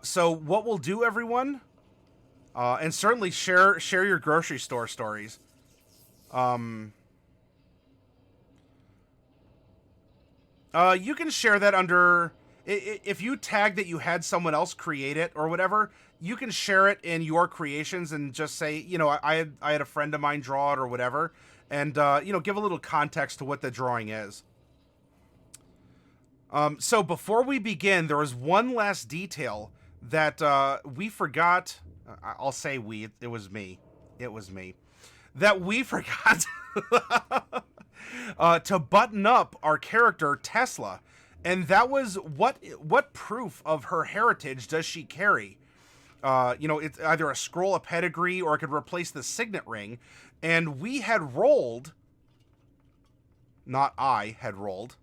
So what we'll do, everyone, and certainly share your grocery store stories. You can share that under, if you tag that you had someone else create it or whatever, you can share it in your creations and just say, you know, I had a friend of mine draw it or whatever, and you know, give a little context to what the drawing is. So before we begin, there was one last detail that we forgot. I'll say we. It was me. It was me. That we forgot to button up our character Tesla, and that was what proof of her heritage does she carry? You know, it's either a scroll of pedigree or it could replace the signet ring, and we had rolled. Not I had rolled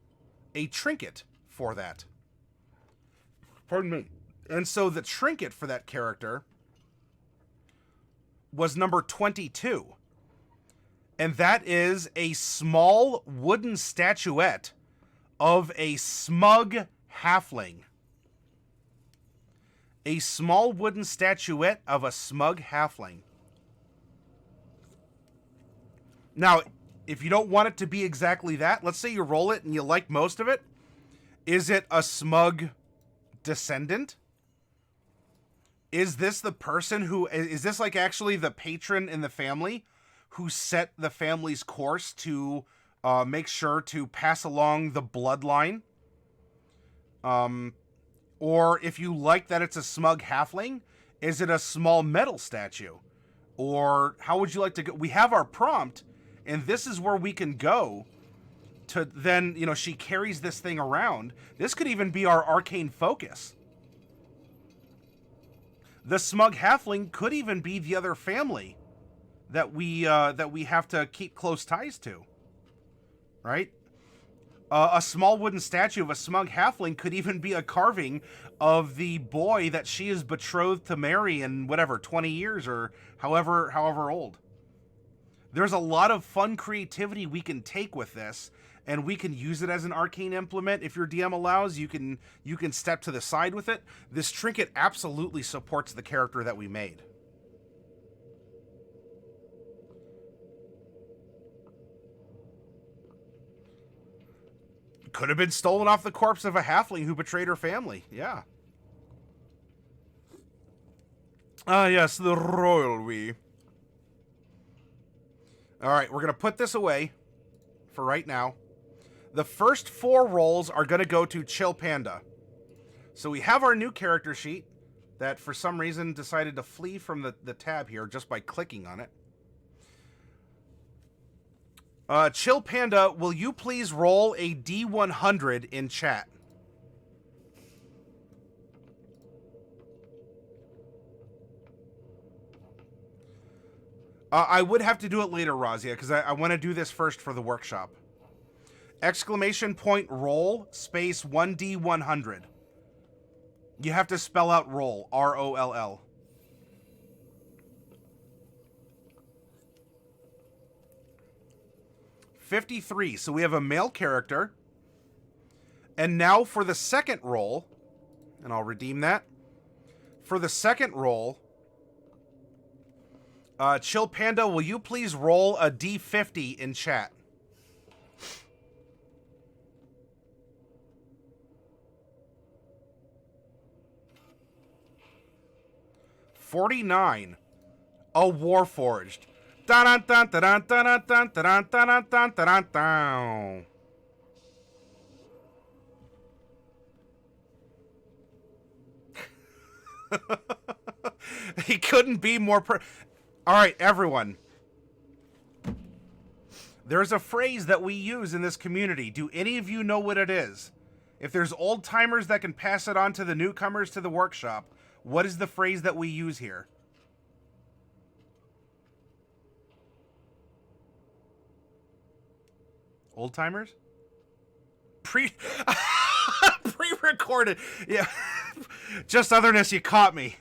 a trinket for that. Pardon me. And so the trinket for that character was number 22. And that is a small wooden statuette of a smug halfling. A small wooden statuette of a smug halfling. Now, if you don't want it to be exactly that, let's say you roll it and you like most of it. Is it a smug descendant? Is this the person who... Is this like actually the patron in the family who set the family's course to make sure to pass along the bloodline? Or if you like that it's a smug halfling, is it a small metal statue? Or how would you like to go? We have our prompt, and this is where we can go to then, you know, she carries this thing around. This could even be our arcane focus. The smug halfling could even be the other family that we have to keep close ties to, right? A small wooden statue of a smug halfling could even be a carving of the boy that she is betrothed to marry in whatever 20 years or however old. There's a lot of fun creativity we can take with this, and we can use it as an arcane implement. If your DM allows, you can step to the side with it. This trinket absolutely supports the character that we made. Could have been stolen off the corpse of a halfling who betrayed her family. Yeah. Ah, yes, the royal we. All right, we're going to put this away for right now. The first 4 rolls are going to go to Chill Panda. So we have our new character sheet that for some reason decided to flee from the tab here just by clicking on it. Chill Panda, will you please roll a D100 in chat? I would have to do it later, Razia, because I want to do this first for the workshop. Exclamation point roll space 1D100. You have to spell out roll, R-O-L-L. $53. So we have a male character. And now for the second roll, and I'll redeem that. For the second roll, Chill Panda, will you please roll a D50 in chat? $49. A Warforged. Dun dun dun dun dun dun dun dun dun dun dun. He couldn't be more All right, everyone. There's a phrase that we use in this community. Do any of you know what it is? If there's old timers that can pass it on to the newcomers to the workshop, what is the phrase that we use here? Old timers? Pre-recorded. Yeah. Just otherness, you caught me.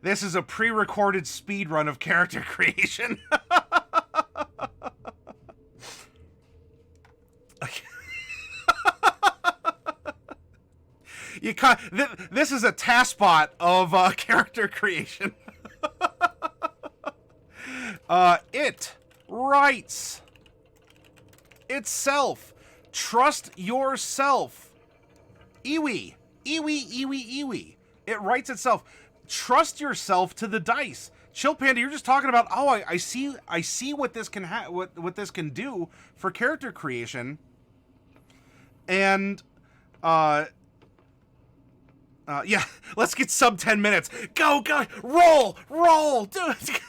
This is a pre-recorded speed run of character creation. This is a taskbot of character creation. It writes itself. Trust yourself. Iwi. Iwi, iwi, iwi. It writes itself. Trust yourself to the dice. Chill Panda, you're just talking about, oh, I see what this can what this can do for character creation. And yeah, let's get sub 10 minutes. Go, roll, do it.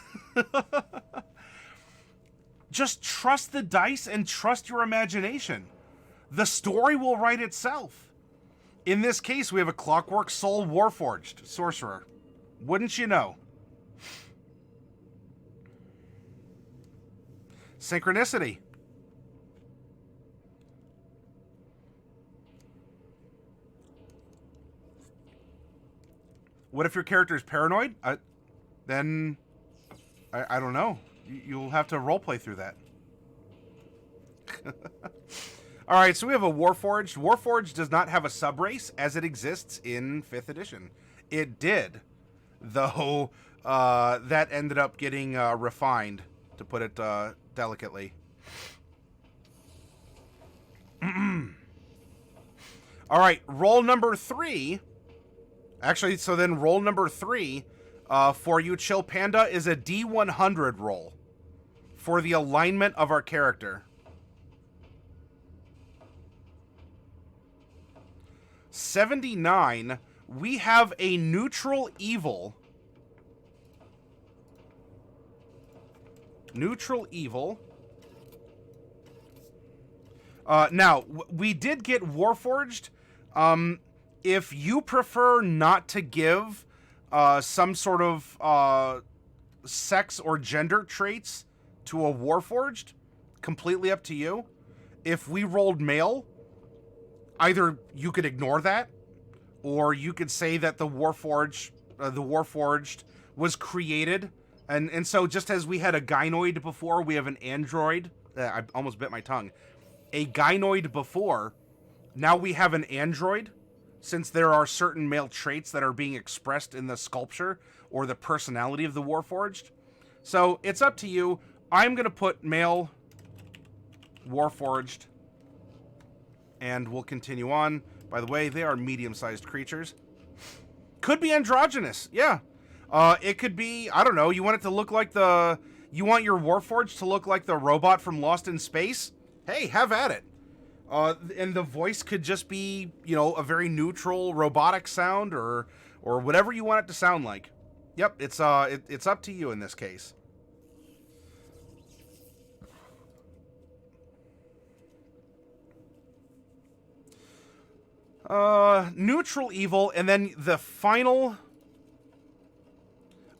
Just trust the dice and trust your imagination. The story will write itself. In this case, we have a Clockwork Soul Warforged sorcerer. Wouldn't you know? Synchronicity. What if your character is paranoid? Then, I don't know. You'll have to roleplay through that. Alright, so we have a Warforged. Warforged does not have a subrace as it exists in 5th edition. It did, though that ended up getting refined, to put it delicately. Alright, roll number 3. Actually, so then roll number 3 for you, Chill Panda, is a D100 roll for the alignment of our character. 79, we have a neutral evil. Neutral evil. Now, we did get Warforged. If you prefer not to give some sort of sex or gender traits to a Warforged, completely up to you. If we rolled male, either you could ignore that, or you could say that the Warforged was created, and so just as we had a gynoid before, we have an android. I almost bit my tongue. A gynoid before, now we have an android, since there are certain male traits that are being expressed in the sculpture or the personality of the Warforged. So it's up to you. I'm going to put male Warforged, and we'll continue on. By the way, they are medium-sized creatures. Could be androgynous, yeah. It could be, I don't know, you want it to look like you want your Warforged to look like the robot from Lost in Space? Hey, have at it. And the voice could just be, you know, a very neutral robotic sound, or whatever you want it to sound like. Yep, it's up to you in this case. Neutral evil, and then the final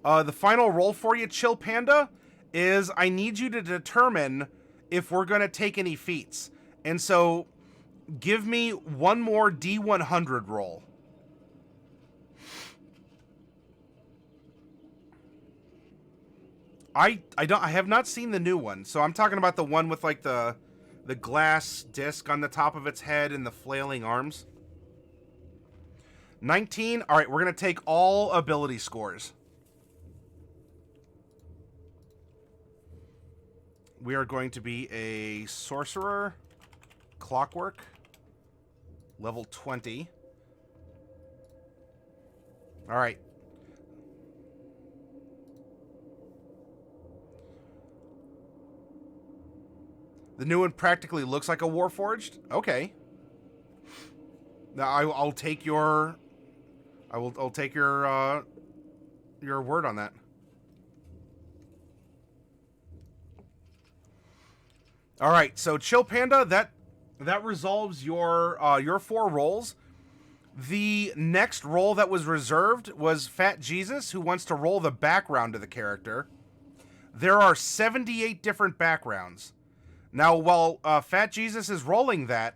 roll for you, Chill Panda, is I need you to determine if we're going to take any feats. And so, give me one more D100 roll. I have not seen the new one, so I'm talking about the one with like the glass disc on the top of its head and the flailing arms. 19. All right, we're going to take all ability scores. We are going to be a sorcerer, Clockwork, level 20. All right. The new one practically looks like a Warforged. Okay. Now I'll take your I'll take your word on that. All right, so Chill Panda, that resolves your 4 rolls. The next roll that was reserved was Fat Jesus, who wants to roll the background of the character. There are 78 different backgrounds. Now, while Fat Jesus is rolling that,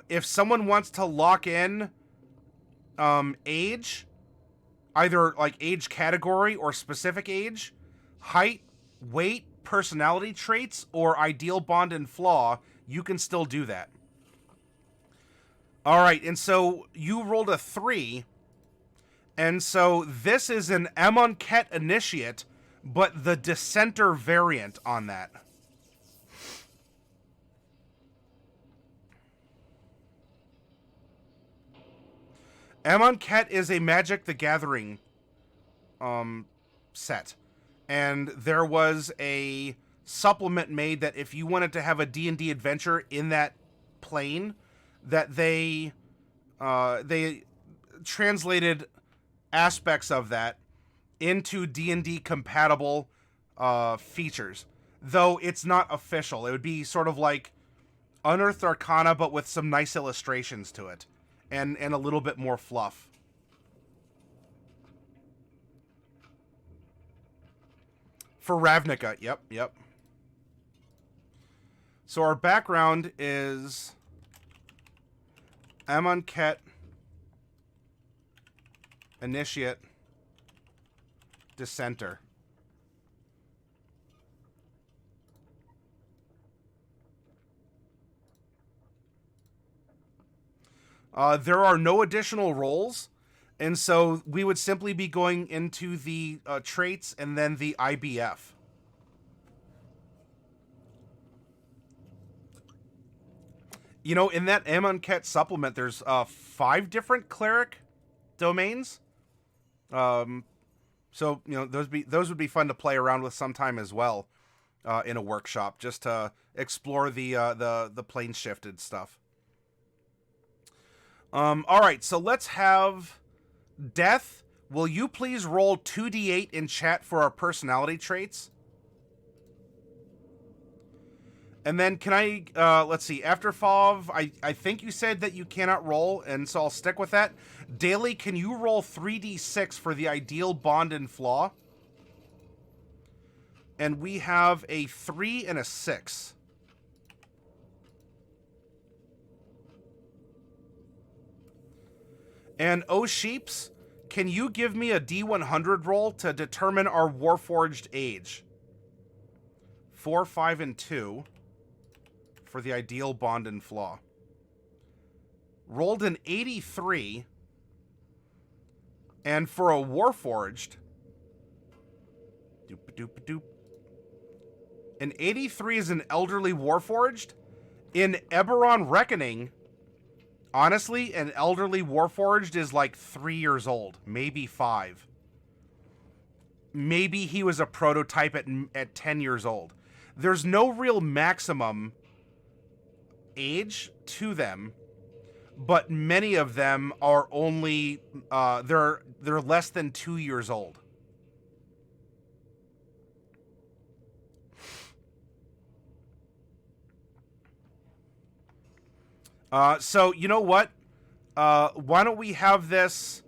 if someone wants to lock in age, either like age category or specific age, height, weight, personality traits, or ideal bond and flaw, you can still do that. All right, and so you rolled a 3, and so this is an Amonkhet Initiate, but the Dissenter variant on that. Amonkhet is a Magic the Gathering set, and there was a supplement made that if you wanted to have a D&D adventure in that plane, that they translated aspects of that into D&D compatible features, though it's not official. It would be sort of like Unearthed Arcana, but with some nice illustrations to it, and a little bit more fluff. For Ravnica, yep. So our background is Amonkhet Initiate Dissenter. There are no additional rolls, and so we would simply be going into the traits and then the IBF. You know, in that Amonkhet supplement, there's 5 different cleric domains. So you know, those would be fun to play around with sometime as well, in a workshop, just to explore the plane shifted stuff. All right, so let's have Death. Will you please roll 2d8 in chat for our personality traits? And then can I, let's see, after Fov, I think you said that you cannot roll, and so I'll stick with that. Daily, can you roll 3d6 for the ideal bond and flaw? And we have a 3 and a 6. And Sheeps, can you give me a D100 roll to determine our Warforged age? 4, 5, and 2 for the ideal bond and flaw. Rolled an 83, and for a Warforged, an 83 is an elderly Warforged. In Eberron Reckoning, honestly, an elderly Warforged is like 3 years old, maybe 5. Maybe he was a prototype at 10 years old. There's no real maximum age to them, but many of them are only they're less than 2 years old. So you know what? Why don't we have this?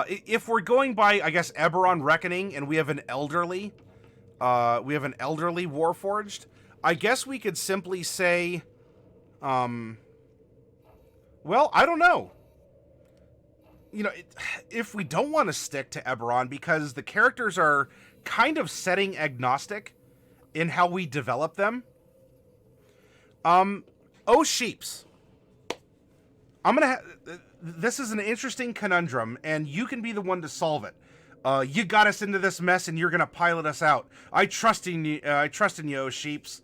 If we're going by, I guess, Eberron Reckoning, and we have an elderly Warforged, I guess we could simply say, well, I don't know. You know, if we don't want to stick to Eberron, because the characters are kind of setting agnostic in how we develop them. Sheeps. This is an interesting conundrum, and you can be the one to solve it. You got us into this mess, and you're gonna pilot us out. I trust in you, Sheeps.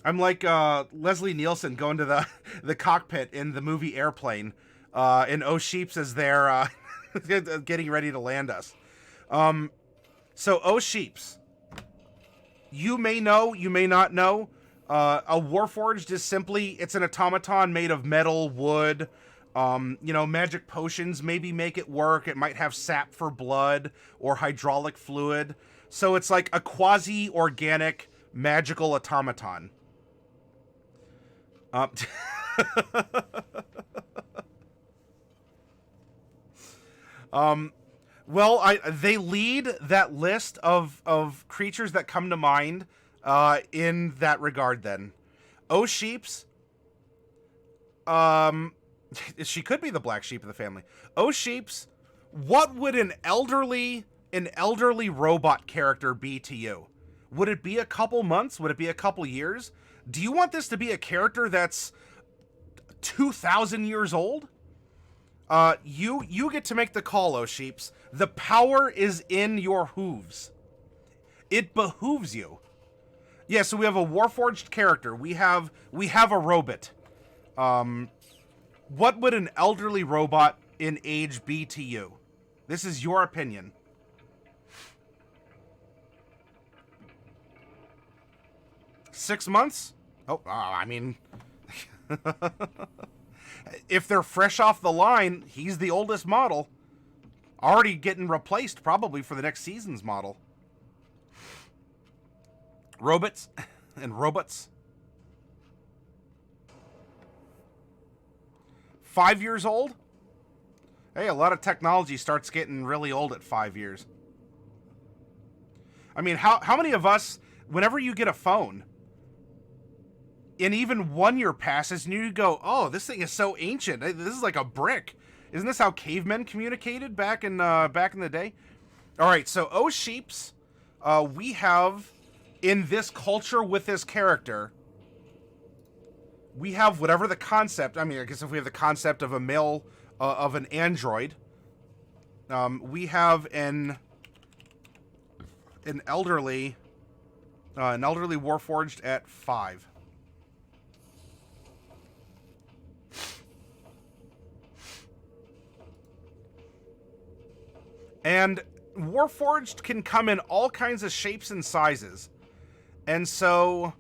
I'm like Leslie Nielsen going to the cockpit in the movie Airplane, and Sheeps is there getting ready to land us. So Sheeps, you may know, you may not know. A Warforged is simply, it's an automaton made of metal, wood, you know, magic potions maybe make it work. It might have sap for blood or hydraulic fluid. So it's like a quasi-organic magical automaton. Well, they lead that list of creatures that come to mind in that regard, then. Sheeps, she could be the black sheep of the family. Sheeps, what would an elderly robot character be to you? Would it be a couple months? Would it be a couple years? Do you want this to be a character that's 2,000 years old? You get to make the call, O Sheeps. The power is in your hooves. It behooves you. Yeah, so we have a Warforged character. We have a robot. What would an elderly robot in age be to you? This is your opinion. Six months? Oh, I mean... if they're fresh off the line, he's the oldest model. Already getting replaced, probably, for the next season's model. Robots and robots. 5 years old? Hey, a lot of technology starts getting really old at 5 years. I mean, how many of us, whenever you get a phone, and even 1 year passes, and you go, oh, this thing is so ancient. This is like a brick. Isn't this how cavemen communicated back in the day? All right, so O Sheeps, we have, in this culture with this character, we have whatever the concept, I mean, I guess if we have the concept of a male, of an android, we have an elderly Warforged at 5. And Warforged can come in all kinds of shapes and sizes. And so,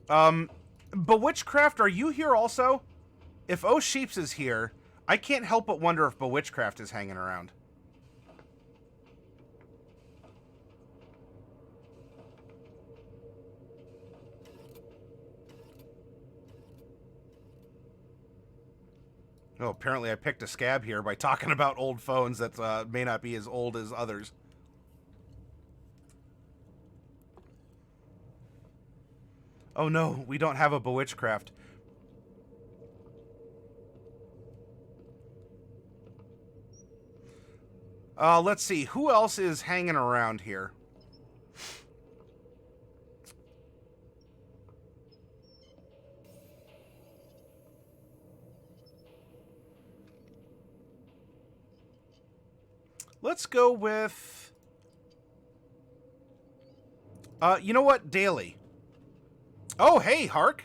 Bewitchcraft, are you here also? If O Sheeps is here, I can't help but wonder if Bewitchcraft is hanging around. Oh, apparently I picked a scab here by talking about old phones that may not be as old as others. Oh no, we don't have a Bewitchcraft. Let's see, who else is hanging around here? Let's go with... you know what? Daily. Oh, hey, Hark.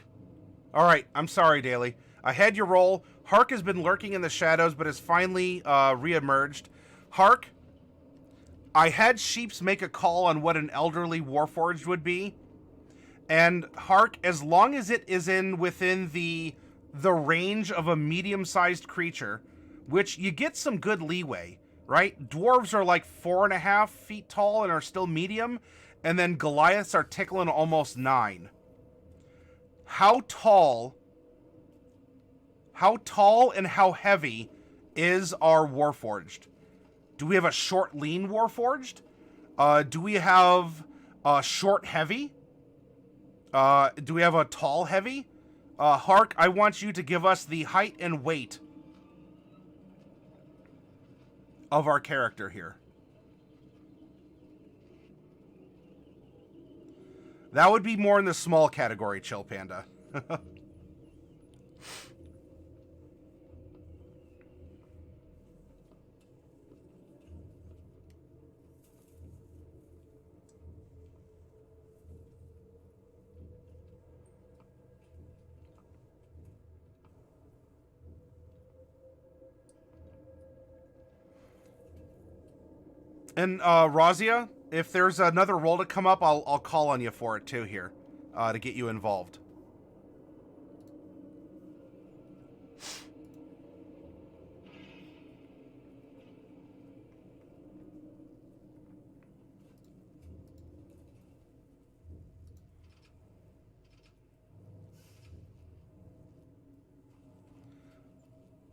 Alright, I'm sorry, Daily. I had your roll. Hark has been lurking in the shadows, but has finally re-emerged. Hark, I had Sheeps make a call on what an elderly Warforged would be. And Hark, as long as it is within the range of a medium-sized creature, which you get some good leeway, right? Dwarves are like 4.5 feet tall and are still medium, and then Goliaths are tickling almost 9. How tall and how heavy is our Warforged? Do we have a short, lean Warforged? Do we have a short, heavy? Do we have a tall, heavy? Hark, I want you to give us the height and weight of our character here. That would be more in the small category, Chill Panda. And Razia, if there's another roll to come up, I'll call on you for it too here, to get you involved.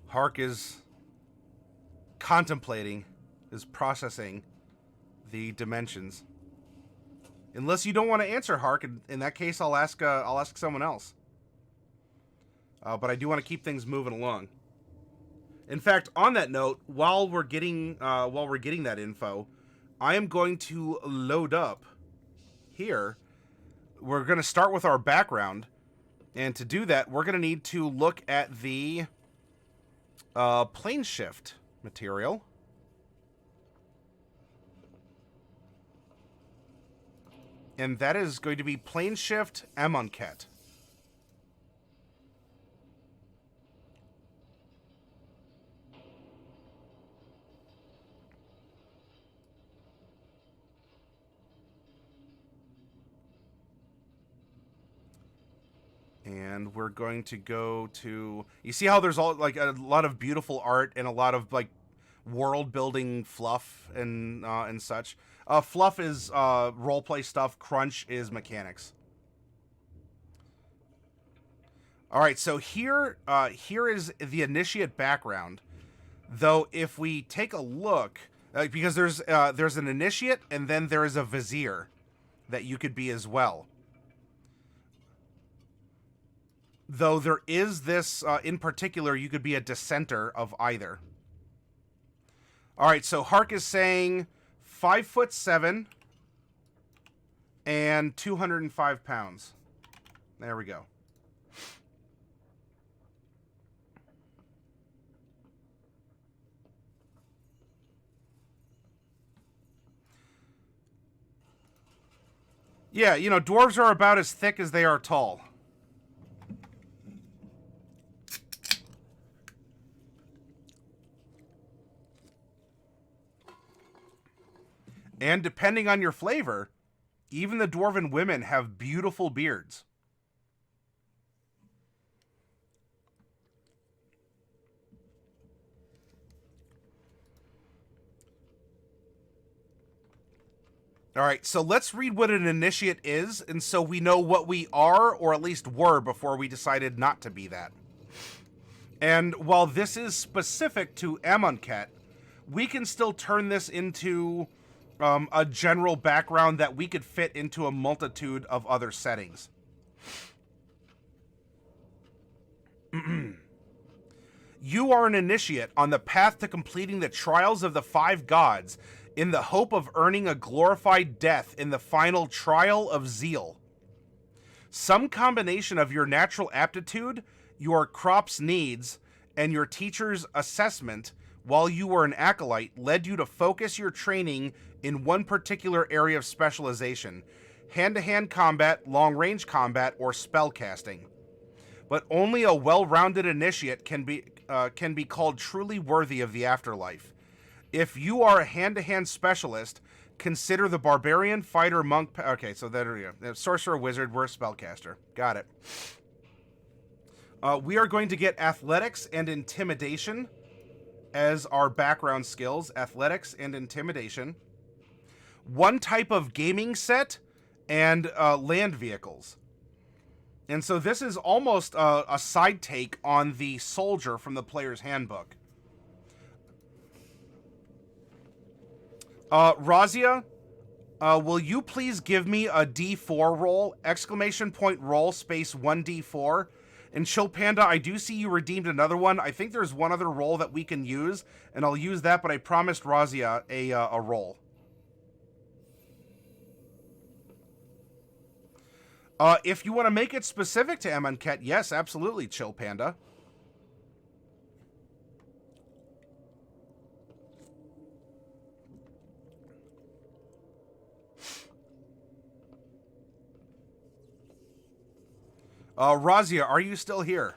Hark is contemplating, is processing the dimensions. Unless you don't want to answer, Hark, in that case, I'll ask someone else. But I do want to keep things moving along. In fact, on that note, while we're getting that info, I am going to load up here. We're going to start with our background, And to do that, we're going to need to look at the plane shift material. And that is going to be plane shift Amonkhet. And we're going to go to... You see how there's all like a lot of beautiful art and a lot of like world building fluff and such. Fluff is roleplay stuff. Crunch is mechanics. All right, so here is the initiate background. Though if we take a look, because there's an initiate and then there is a vizier that you could be as well. Though there is this, in particular, you could be a dissenter of either. All right, so Hark is saying 5'7" and 205 pounds. There we go. Yeah, you know, dwarves are about as thick as they are tall. And depending on your flavor, even the dwarven women have beautiful beards. All right, so let's read what an initiate is, and so we know what we are, or at least were, before we decided not to be that. And while this is specific to Amonkhet, we can still turn this into a general background that we could fit into a multitude of other settings. You are an initiate on the path to completing the trials of the 5 gods in the hope of earning a glorified death in the final trial of zeal. Some combination of your natural aptitude, your crop's needs, and your teacher's assessment while you were an acolyte led you to focus your training in one particular area of specialization: hand-to-hand combat, long-range combat, or spell casting. But only a well-rounded initiate can be called truly worthy of the afterlife. If you are a hand-to-hand specialist, consider the barbarian, fighter, monk... Okay, so there we go. Sorcerer, wizard, we're a spellcaster. Got it. We are going to get athletics and intimidation as our background skills. Athletics and intimidation. One type of gaming set and land vehicles. And so this is almost a side take on the soldier from the player's handbook. Razia, will you please give me a D4 roll, exclamation point roll, space 1D4. And Chill Panda, I do see you redeemed another one. I think there's one other roll that we can use, and I'll use that, but I promised Razia a roll. If you want to make it specific to Amonkhet, yes, absolutely, Chill Panda. Razia, are you still here?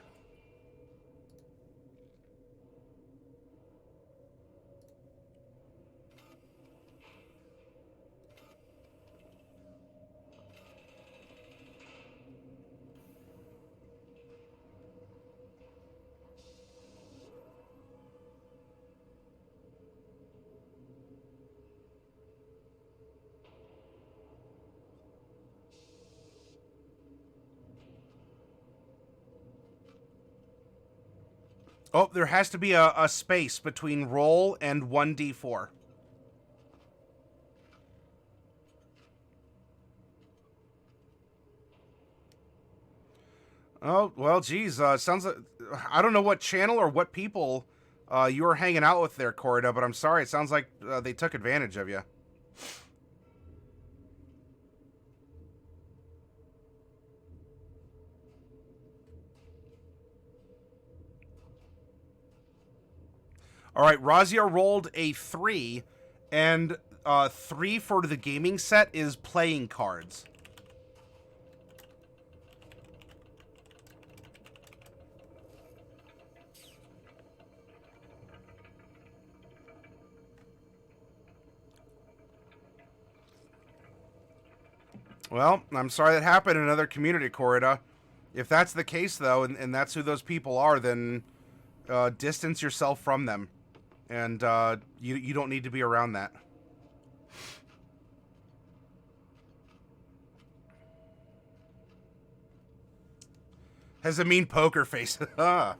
Oh, there has to be a space between roll and 1D4. Oh, well, geez, sounds like... I don't know what channel or what people you were hanging out with there, Corida, but I'm sorry, it sounds like they took advantage of you. All right, Razia rolled a 3, and 3 for the gaming set is playing cards. Well, I'm sorry that happened in another community, Corrida. If that's the case, though, and that's who those people are, then distance yourself from them. And you don't need to be around that. Has a mean poker face. Gotta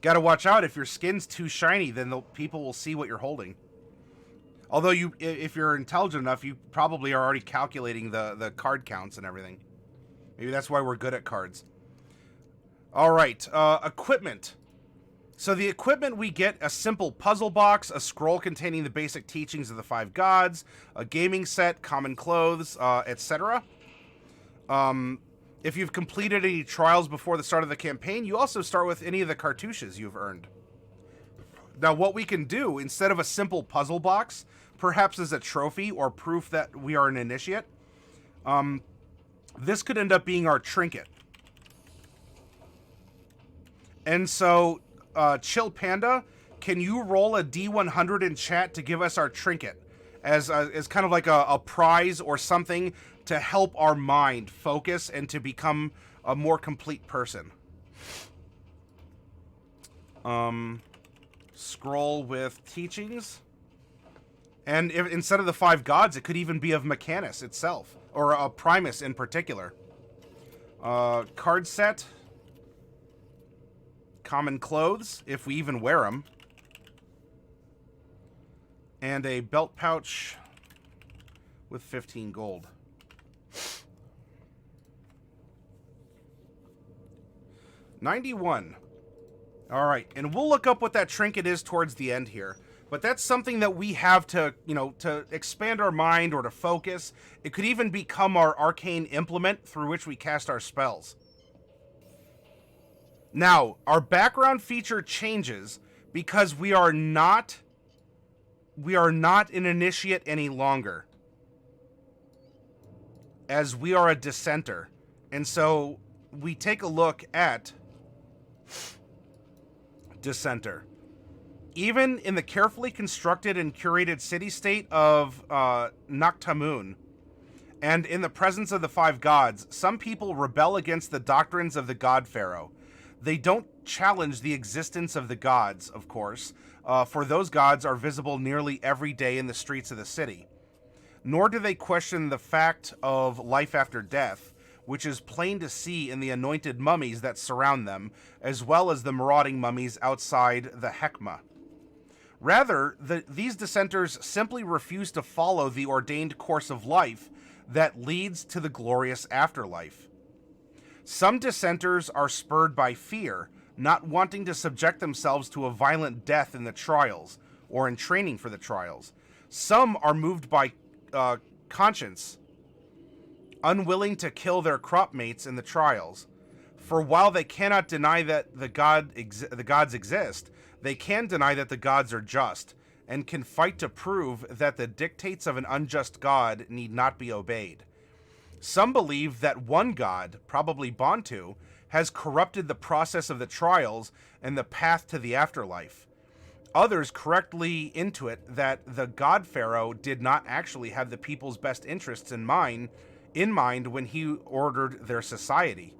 watch out. If your skin's too shiny, then the people will see what you're holding. Although, if you're intelligent enough, you probably are already calculating the card counts and everything. Maybe that's why we're good at cards. All right, equipment. So the equipment we get: a simple puzzle box, a scroll containing the basic teachings of the 5 gods, a gaming set, common clothes, etc. If you've completed any trials before the start of the campaign, you also start with any of the cartouches you've earned. Now, what we can do, instead of a simple puzzle box, perhaps as a trophy or proof that we are an initiate, this could end up being our trinket. And so, Chill Panda, can you roll a D100 in chat to give us our trinket as kind of like a prize or something to help our mind focus and to become a more complete person? Scroll with teachings. And if, instead of the 5 gods, it could even be of Mechanus itself, or Primus in particular. Card set. Common clothes, if we even wear them. And a belt pouch with 15 gold. $91. All right, and we'll look up what that trinket is towards the end here. But that's something that we have to, to expand our mind or to focus. It could even become our arcane implement through which we cast our spells. Now, our background feature changes because we are not an initiate any longer, as we are a dissenter. And so we take a look at Dissenter. Even in the carefully constructed and curated city-state of Naktamun, and in the presence of the 5 gods, some people rebel against the doctrines of the God Pharaoh. They don't challenge the existence of the gods, of course, for those gods are visible nearly every day in the streets of the city. Nor do they question the fact of life after death, which is plain to see in the anointed mummies that surround them, as well as the marauding mummies outside the Hekma. Rather, these dissenters simply refuse to follow the ordained course of life that leads to the glorious afterlife. Some dissenters are spurred by fear, not wanting to subject themselves to a violent death in the trials, or in training for the trials. Some are moved by conscience, unwilling to kill their crop mates in the trials. For while they cannot deny that the gods exist, they can deny that the gods are just, and can fight to prove that the dictates of an unjust god need not be obeyed. Some believe that one god, probably Bantu, has corrupted the process of the trials and the path to the afterlife. Others correctly intuit that the god pharaoh did not actually have the people's best interests in mind when he ordered their society.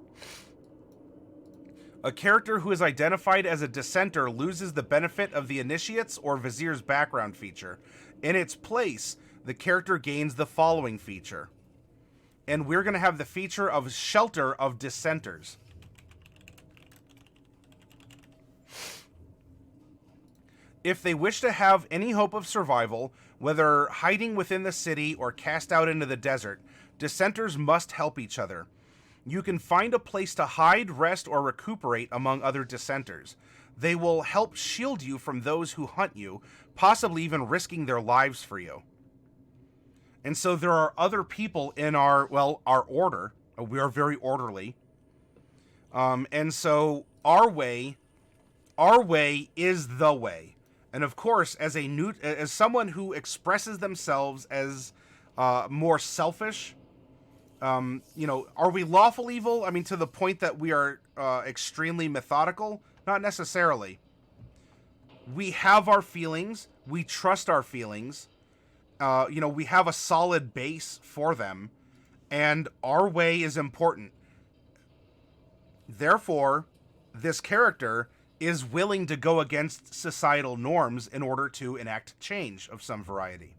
A character who is identified as a dissenter loses the benefit of the initiate's or vizier's background feature. In its place, the character gains the following feature. And we're going to have the feature of Shelter of Dissenters. If they wish to have any hope of survival, whether hiding within the city or cast out into the desert, dissenters must help each other. You can find a place to hide, rest, or recuperate among other dissenters. They will help shield you from those who hunt you, possibly even risking their lives for you. And so there are other people in our order. We are very orderly. And so our way Our way is the way. And of course, as someone who expresses themselves as more selfish, are we lawful evil? I mean, to the point that we are extremely methodical? Not necessarily. We have our feelings. We trust our feelings. We have a solid base for them. And our way is important. Therefore, this character is willing to go against societal norms in order to enact change of some variety.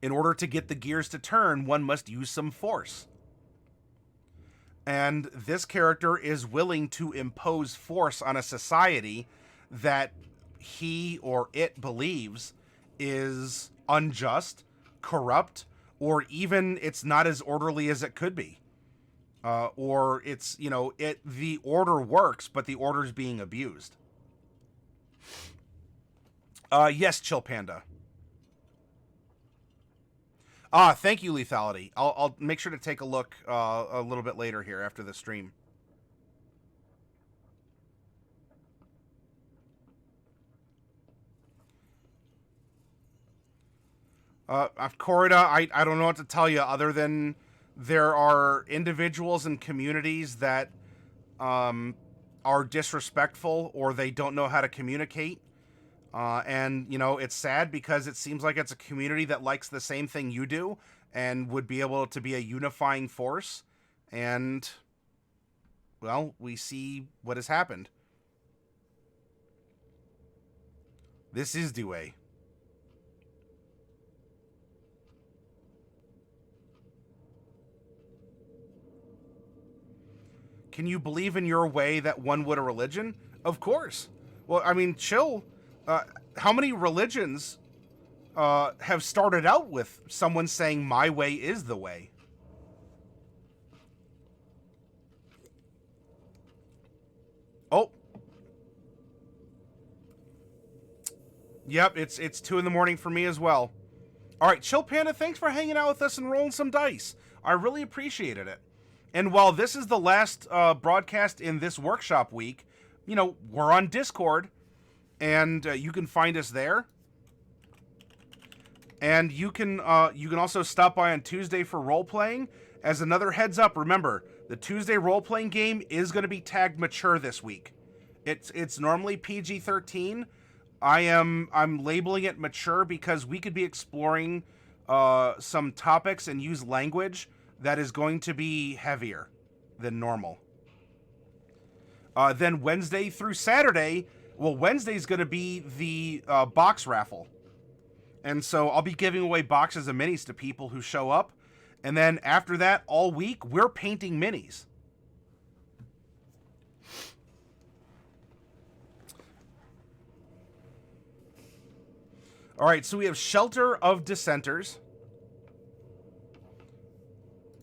In order to get the gears to turn, one must use some force. And this character is willing to impose force on a society that he or it believes is unjust, corrupt, or even it's not as orderly as it could be. Or it's, the order works, but the order's being abused. Yes, Chill Panda. Thank you, Lethality. I'll make sure to take a look a little bit later here after the stream. Corrida, I don't know what to tell you other than there are individuals and communities that are disrespectful or they don't know how to communicate. And, it's sad because it seems like it's a community that likes the same thing you do and would be able to be a unifying force. And, well, we see what has happened. This is Due. Can you believe in your way that one would a religion? Of course. Well, I mean, chill. How many religions have started out with someone saying my way is the way? Oh. Yep, it's 2 in the morning for me as well. All right, Chill Panda, thanks for hanging out with us and rolling some dice. I really appreciated it. And while this is the last broadcast in this workshop week, we're on Discord, and you can find us there. And you can also stop by on Tuesday for role-playing. As another heads up, remember, the Tuesday role-playing game is going to be tagged mature this week. It's normally PG-13. I'm labeling it mature because we could be exploring some topics and use language that is going to be heavier than normal. Then Wednesday through Saturday, Wednesday's going to be the box raffle. And so I'll be giving away boxes of minis to people who show up. And then after that, all week, we're painting minis. All right, so we have Shelter of Dissenters.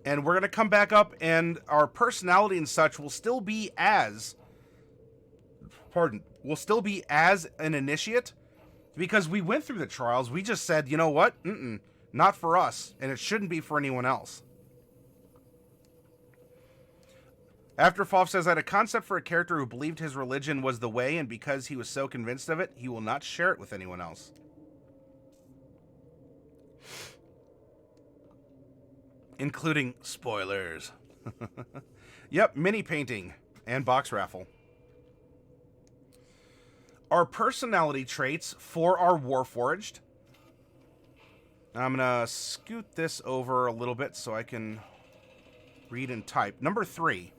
And we're going to come back up, and our personality and such will still be as... will still be as an initiate, because we went through the trials. We just said, you know what? Not for us, and it shouldn't be for anyone else. Afterfalf says, I had a concept for a character who believed his religion was the way, and because he was so convinced of it, he will not share it with anyone else. Including spoilers. Yep, mini painting and box raffle. Our personality traits for our Warforged. I'm going to scoot this over a little bit so I can read and type. Number 3.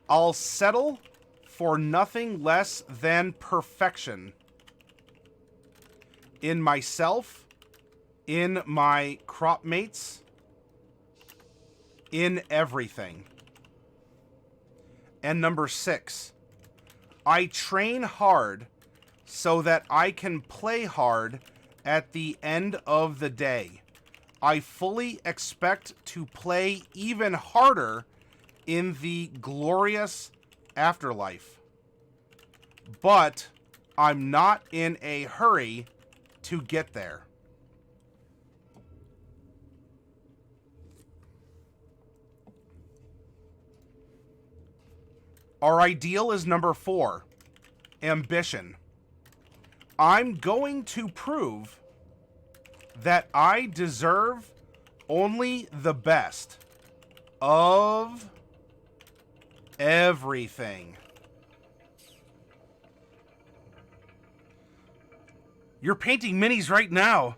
I'll settle for nothing less than perfection. In myself, in my crop mates, in everything. And number 6, I train hard so that I can play hard at the end of the day. I fully expect to play even harder in the glorious afterlife. But I'm not in a hurry to get there. Our ideal is number 4. ambition. I'm going to prove that I deserve only the best of everything. You're painting minis right now.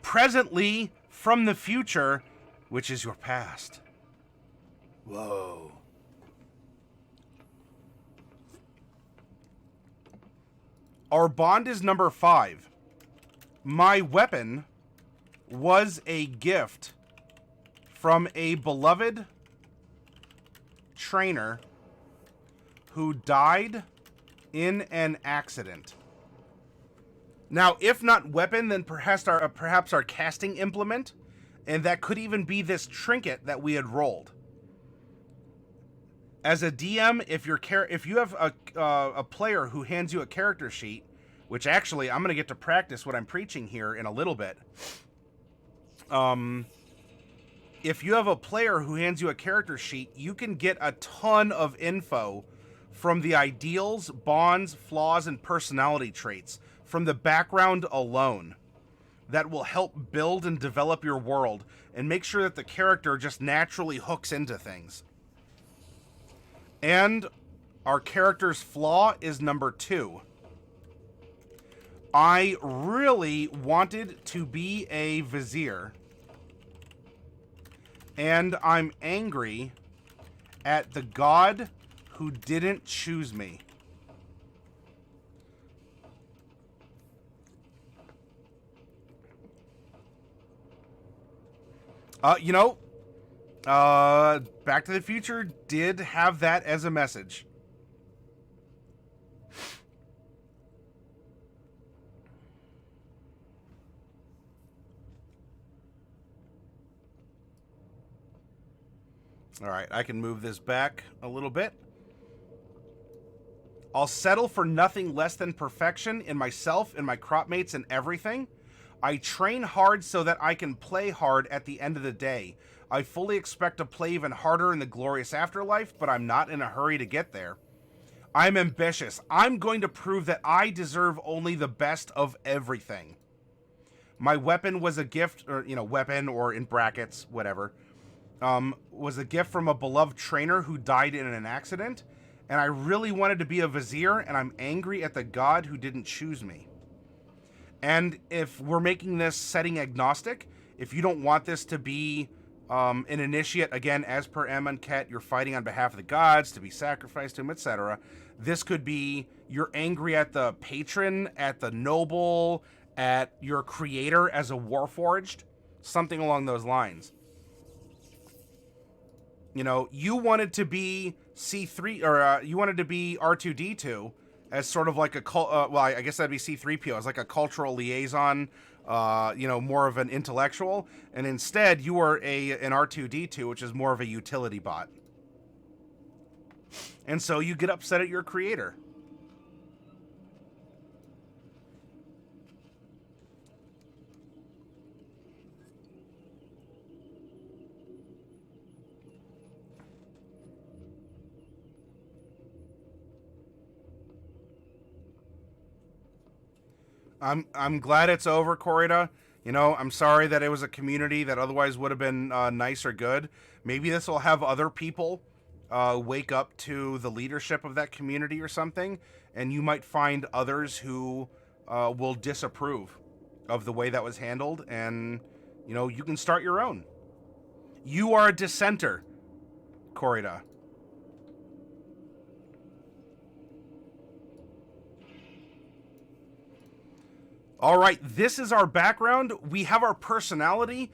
Presently, from the future, which is your past. Whoa. Our bond is number 5. My weapon was a gift from a beloved trainer who died in an accident. Now, if not weapon, then perhaps our casting implement, and that could even be this trinket that we had rolled. As a DM, if you have a player who hands you a character sheet, which actually I'm going to get to practice what I'm preaching here in a little bit. If you have a player who hands you a character sheet, you can get a ton of info from the ideals, bonds, flaws, and personality traits from the background alone that will help build and develop your world and make sure that the character just naturally hooks into things. And our character's flaw is number 2. I really wanted to be a vizier, and I'm angry at the god who didn't choose me. Back to the Future did have that as a message. All right, I can move this back a little bit. I'll settle for nothing less than perfection in myself and my crop mates and everything. I train hard so that I can play hard at the end of the day. I fully expect to play even harder in the glorious afterlife, but I'm not in a hurry to get there. I'm ambitious. I'm going to prove that I deserve only the best of everything. My weapon was a gift, or, weapon, or in brackets, whatever, was a gift from a beloved trainer who died in an accident, and I really wanted to be a vizier, and I'm angry at the god who didn't choose me. And if we're making this setting agnostic, if you don't want this to be an initiate, again, as per Amonkhet, you're fighting on behalf of the gods to be sacrificed to him, etc. This could be you're angry at the patron, at the noble, at your creator as a Warforged, something along those lines. You wanted to be C3, or you wanted to be R2-D2 as sort of like a well, I guess that'd be C3PO, as like a cultural liaison, more of an intellectual, and instead you were an R2-D2, which is more of a utility bot. And so you get upset at your creator. I'm glad it's over, Corrida. I'm sorry that it was a community that otherwise would have been nice or good. Maybe this will have other people wake up to the leadership of that community or something, and you might find others who will disapprove of the way that was handled, and, you can start your own. You are a dissenter, Corrida. All right, this is our background. We have our personality.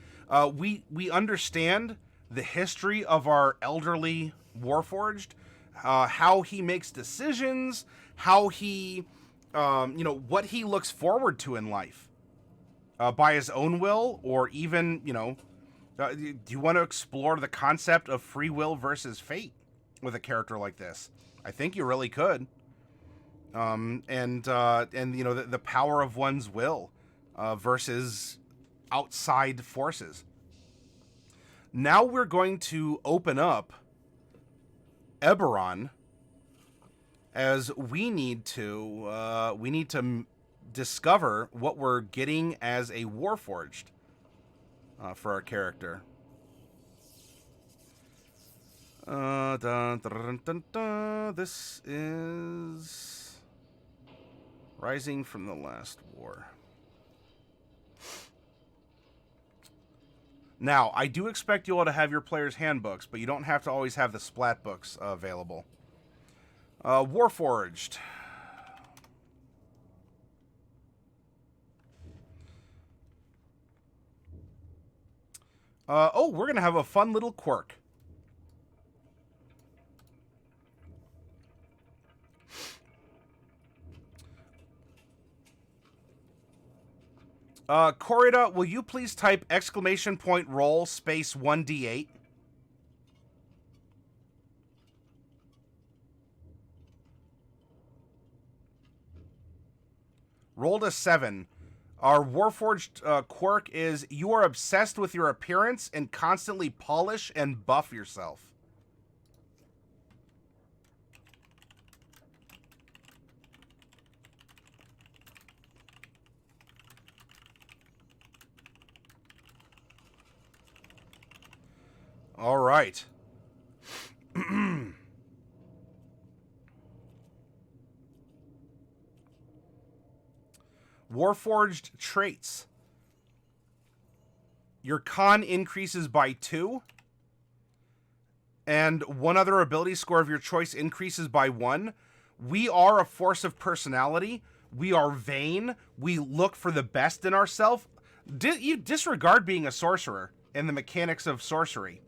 We understand the history of our elderly Warforged, how he makes decisions, how he, what he looks forward to in life by his own will, or even, do you want to explore the concept of free will versus fate with a character like this? I think you really could. The power of one's will versus outside forces. Now we're going to open up Eberron as we need to discover what we're getting as a Warforged for our character. Dun, dun, dun, dun. This is Rising from the Last War. Now, I do expect you all to have your player's handbooks, but you don't have to always have the splat books available. Warforged. Oh, we're going to have a fun little quirk. Corrida, will you please type !roll space 1d8? Rolled a 7. Our Warforged quirk is you are obsessed with your appearance and constantly polish and buff yourself. All right. Warforged traits. Your con increases by 2. And one other ability score of your choice increases by 1. We are a force of personality. We are vain. We look for the best in ourselves. You disregard being a sorcerer and the mechanics of sorcery.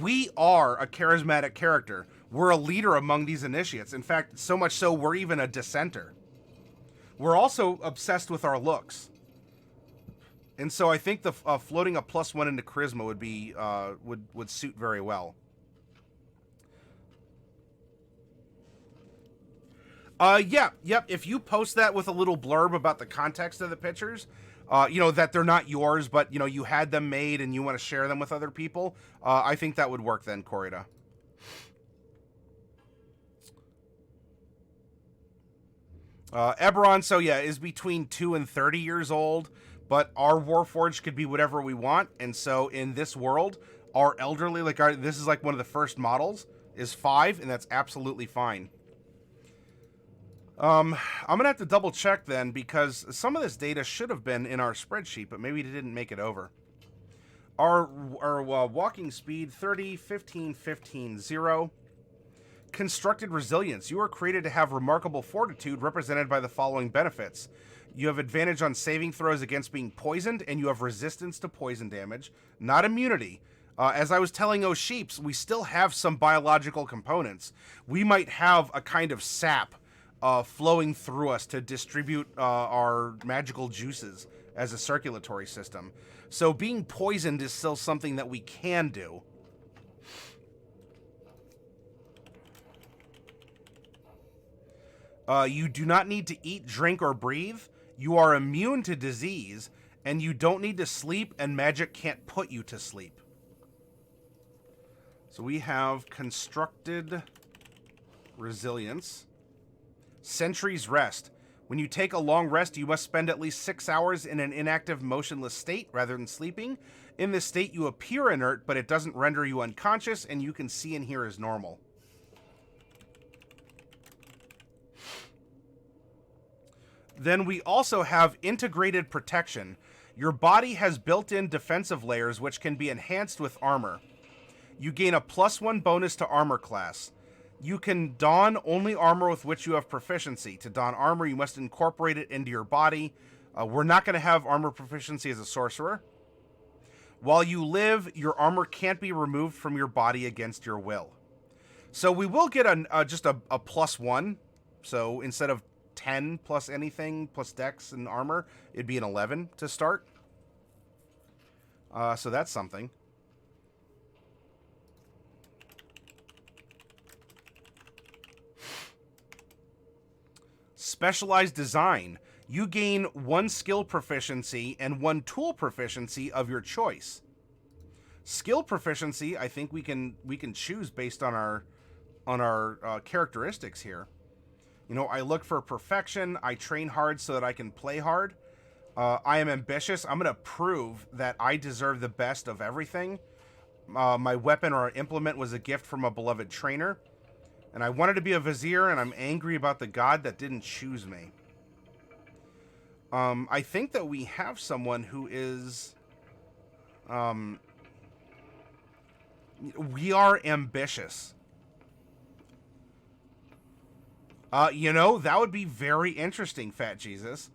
We are a charismatic character. We're a leader among these initiates. In fact, so much so, we're even a dissenter. We're also obsessed with our looks. And so I think the floating a +1 into charisma would be would suit very well. Yep. If you post that with a little blurb about the context of the pictures, you know, that they're not yours, but, you know, you had them made and you want to share them with other people, I think that would work then, Corrida. Eberron, so yeah, is between 2 and 30 years old, but our Warforged could be whatever we want, and so in this world, our elderly, this is like one of the first models, is 5, and that's absolutely fine. I'm gonna have to double check then, because some of this data should have been in our spreadsheet, but maybe it didn't make it over. Our walking speed, 30, 15, 15, 0. Constructed resilience. You are created to have remarkable fortitude, represented by the following benefits. You have advantage on saving throws against being poisoned, and you have resistance to poison damage, not immunity. As I was telling O'Sheeps, we still have some biological components. We might have a kind of sap flowing through us to distribute our magical juices as a circulatory system. So being poisoned is still something that we can do. You do not need to eat, drink, or breathe. You are immune to disease, and you don't need to sleep, and magic can't put you to sleep. So we have constructed resilience. Sentry's rest. When you take a long rest, you must spend at least 6 hours in an inactive, motionless state rather than sleeping. In this state, you appear inert, but it doesn't render you unconscious, and you can see and hear as normal. Then we also have integrated protection. Your body has built-in defensive layers which can be enhanced with armor. You gain a +1 bonus to armor class. You can don only armor with which you have proficiency. To don armor, you must incorporate it into your body. We're not going to have armor proficiency as a sorcerer. While you live, your armor can't be removed from your body against your will. So we will get just a +1. So instead of 10 plus anything, plus dex and armor, it'd be an 11 to start. So that's something. Specialized design. You gain 1 skill proficiency and 1 tool proficiency of your choice. Skill proficiency, I think we can choose based on our characteristics here. You know, I look for perfection. I train hard so that I can play hard. I am ambitious. I'm going to prove that I deserve the best of everything. My weapon or implement was a gift from a beloved trainer. And I wanted to be a vizier, and I'm angry about the god that didn't choose me. I think that we have someone who is... we are ambitious. You know, that would be very interesting, Fat Jesus.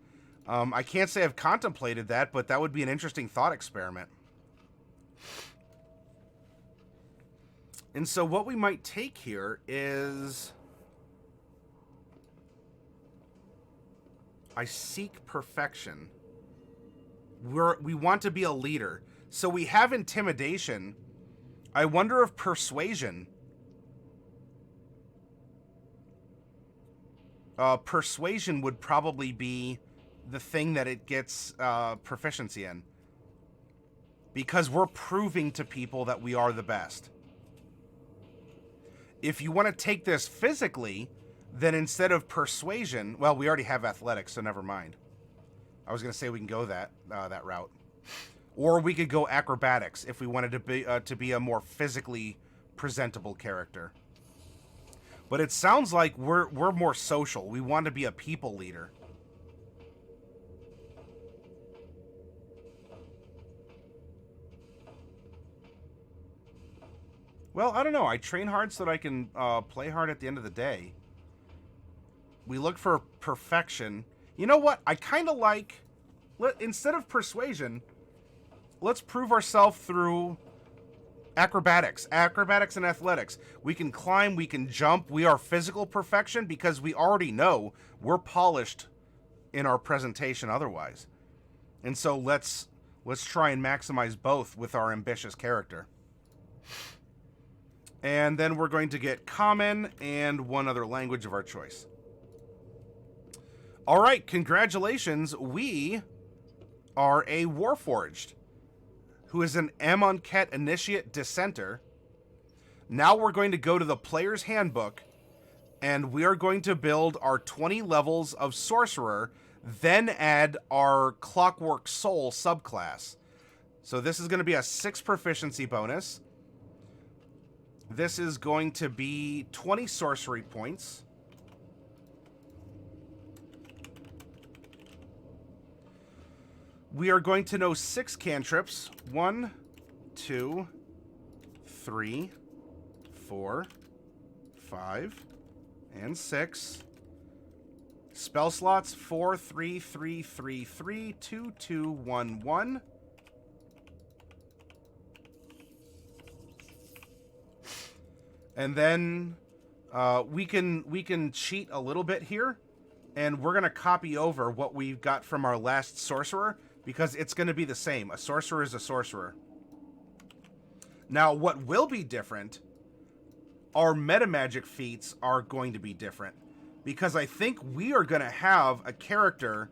I can't say I've contemplated that, but that would be an interesting thought experiment. And so what we might take here is... I seek perfection. We want to be a leader. So we have intimidation. I wonder if persuasion... persuasion would probably be the thing that it gets proficiency in. Because we're proving to people that we are the best. If you want to take this physically, then instead of persuasion... Well, we already have athletics, so never mind. I was going to say we can go that route. Or we could go acrobatics if we wanted to be a more physically presentable character. But it sounds like we're more social. We want to be a people leader. Well, I don't know. I train hard so that I can play hard at the end of the day. We look for perfection. You know what? I kind of like... Instead of persuasion, let's prove ourselves through acrobatics. Acrobatics and athletics. We can climb, we can jump. We are physical perfection because we already know we're polished in our presentation otherwise. And so let's try and maximize both with our ambitious character. And then we're going to get common and one other language of our choice. All right, congratulations. We are a Warforged, who is an Amonkhet Initiate Dissenter. Now we're going to go to the Player's Handbook, and we are going to build our 20 levels of Sorcerer, then add our Clockwork Soul subclass. So this is going to be a 6 proficiency bonus. This is going to be 20 sorcery points. We are going to know 6 cantrips. 1, 2, 3, 4, 5, and 6. Spell slots 4, 3, 3, 3, 3, 2, 2, 1, 1. And then we can cheat a little bit here, and we're going to copy over what we've got from our last sorcerer, because it's going to be the same. A sorcerer is a sorcerer. Now, what will be different, our metamagic feats are going to be different, because I think we are going to have a character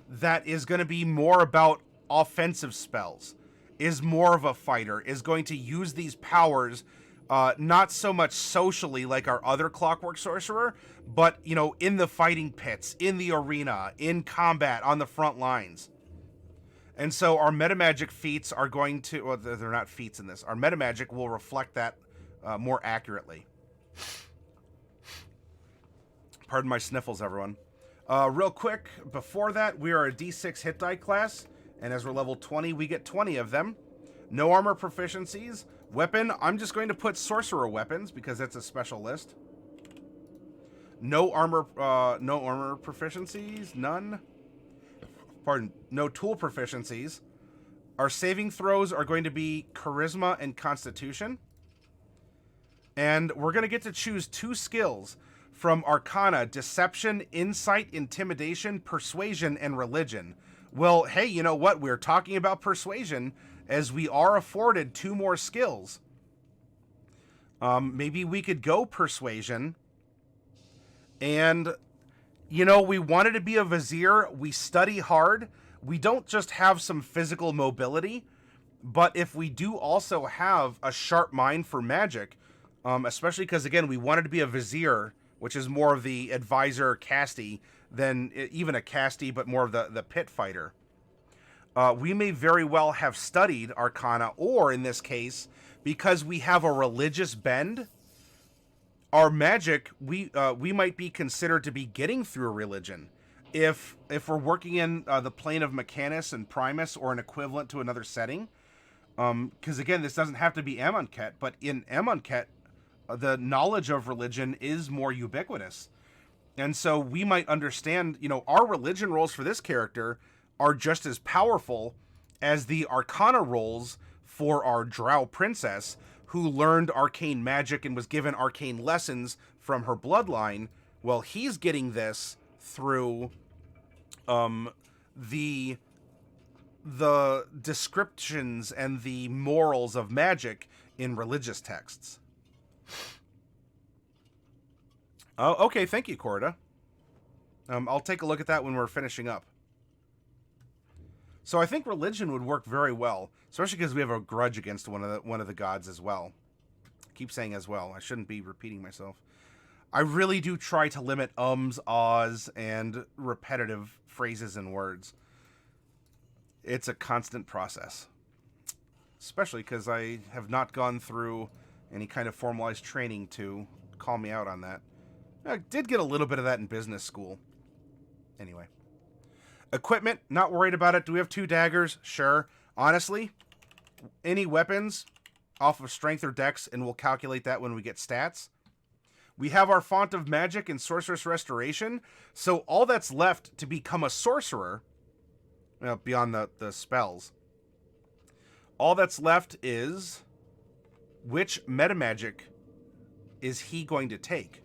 that is going to be more about offensive spells, is more of a fighter, is going to use these powers not so much socially like our other Clockwork Sorcerer, but, you know, in the fighting pits, in the arena, in combat, on the front lines. And so our metamagic feats are going to... Well, they're not feats in this. Our metamagic will reflect that more accurately. Pardon my sniffles, everyone. Real quick, before that, we are a D6 hit die class, and as we're level 20, we get 20 of them. No armor proficiencies. Weapon, I'm just going to put sorcerer weapons because that's a special list. No armor proficiencies, none. Pardon, no tool proficiencies. Our saving throws are going to be charisma and constitution. And we're going to get to choose 2 skills from Arcana: deception, insight, intimidation, persuasion, and religion. Well, hey, you know what? We're talking about persuasion, as we are afforded 2 more skills. Maybe we could go persuasion. And, you know, we wanted to be a vizier. We study hard. We don't just have some physical mobility, but if we do also have a sharp mind for magic, especially because, again, we wanted to be a vizier which is more of the advisor casty than even a casty, but more of the pit fighter. We may very well have studied Arcana, or in this case, because we have a religious bend, our magic, we might be considered to be getting through a religion. If we're working in the plane of Mechanus and Primus, or an equivalent to another setting, because again, this doesn't have to be Amonkhet, but in Amonkhet, the knowledge of religion is more ubiquitous. And so we might understand, our religion rolls for this character are just as powerful as the Arcana rolls for our Drow princess, who learned arcane magic and was given arcane lessons from her bloodline. Well, he's getting this through the descriptions and the morals of magic in religious texts. Oh, okay, thank you, Corda. I'll take a look at that when we're finishing up. So I think religion would work very well, especially because we have a grudge against one of the gods as well. I keep saying as well. I shouldn't be repeating myself. I really do try to limit ums, ahs, and repetitive phrases and words. It's a constant process, especially because I have not gone through any kind of formalized training to call me out on that. I did get a little bit of that in business school. Anyway. Equipment, not worried about it. Do we have 2 daggers? Sure. Honestly, any weapons off of strength or dex, and we'll calculate that when we get stats. We have our Font of Magic and Sorceress Restoration, so all that's left to become a sorcerer, beyond the spells, all that's left is which metamagic is he going to take?